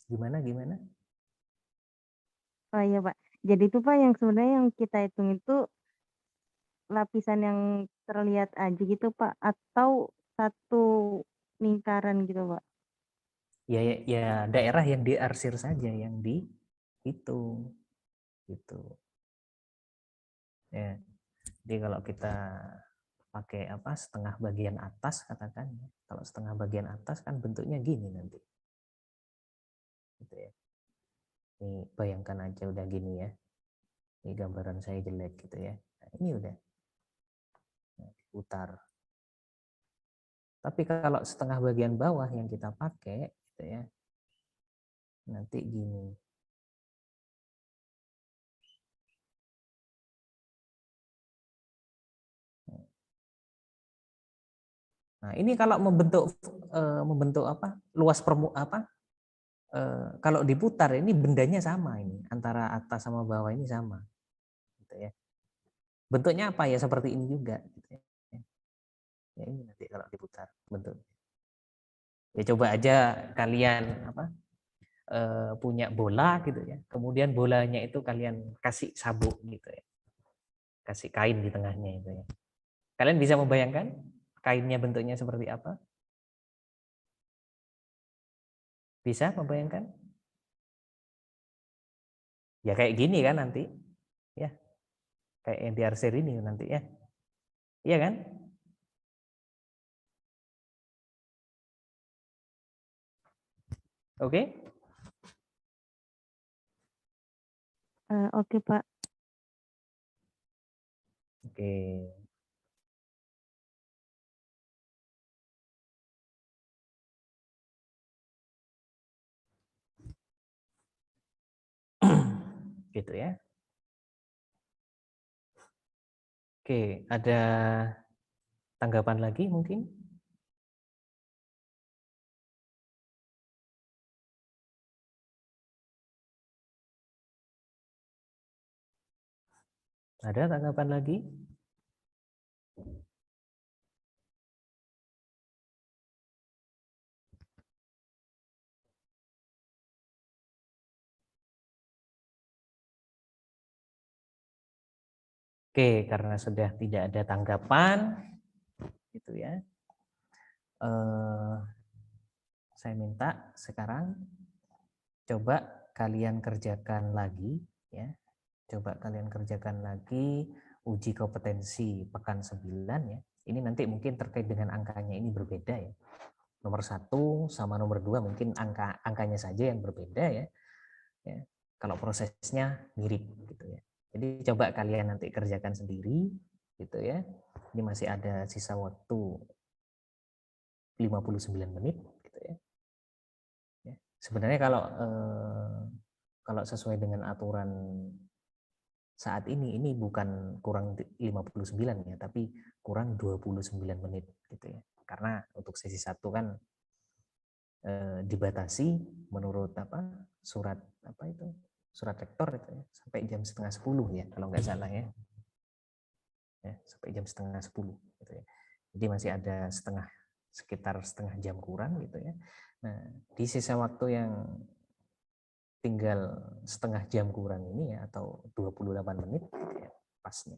Gimana? Oh iya Pak, Jadi itu Pak yang sebenarnya yang kita hitung itu lapisan yang terlihat aja gitu Pak, atau satu lingkaran gitu Pak? Ya daerah yang diarsir saja yang dihitung gitu. Ya. Jadi kalau kita pakai apa setengah bagian atas katakan, kalau setengah bagian atas kan bentuknya gini nanti. Gitu ya. Ini bayangkan aja udah gini ya. Ini gambaran saya jelek gitu ya. Nah, ini udah diputar. Tapi kalau setengah bagian bawah yang kita pakai gitu ya. Nanti gini. Nah, ini kalau membentuk apa? Luas kalau diputar ini bendanya sama ini, antara atas sama bawah ini sama. Gitu ya. Bentuknya apa ya seperti ini juga gitu ya. Ya ini nanti kalau diputar bentuk. Ya coba aja kalian apa? Punya bola gitu ya. Kemudian bolanya itu kalian kasih sabuk gitu ya. Kasih kain di tengahnya itu ya. Kalian bisa membayangkan kainnya bentuknya seperti apa? Bisa membayangkan? Ya kayak gini kan nanti. Ya, kayak yang diarsir ini nanti ya. Iya kan? Oke? Oke Pak. Oke. Gitu ya. Oke, ada tanggapan lagi mungkin? Ada tanggapan lagi? Oke, karena sudah tidak ada tanggapan, gitu ya. Saya minta sekarang coba kalian kerjakan lagi, ya. Coba kalian kerjakan lagi uji kompetensi pekan 9 ya. Ini nanti mungkin terkait dengan angkanya ini berbeda ya. Nomor 1 sama nomor 2 mungkin angkanya saja yang berbeda ya. Ya. Kalau prosesnya mirip gitu ya. Jadi coba kalian nanti kerjakan sendiri gitu ya. Ini masih ada sisa waktu 59 menit gitu ya. Ya. Sebenarnya kalau sesuai dengan aturan saat ini bukan kurang 59 ya, tapi kurang 29 menit gitu ya. Karena untuk sesi 1 kan dibatasi menurut surat surat rektor itu ya, sampai jam setengah 10 ya kalau nggak salah ya. Sampai jam setengah 10 gitu ya. Jadi masih ada sekitar setengah jam kurang gitu ya. Nah, di sisa waktu yang tinggal setengah jam kurang ini ya, atau 28 menit gitu ya, pasnya.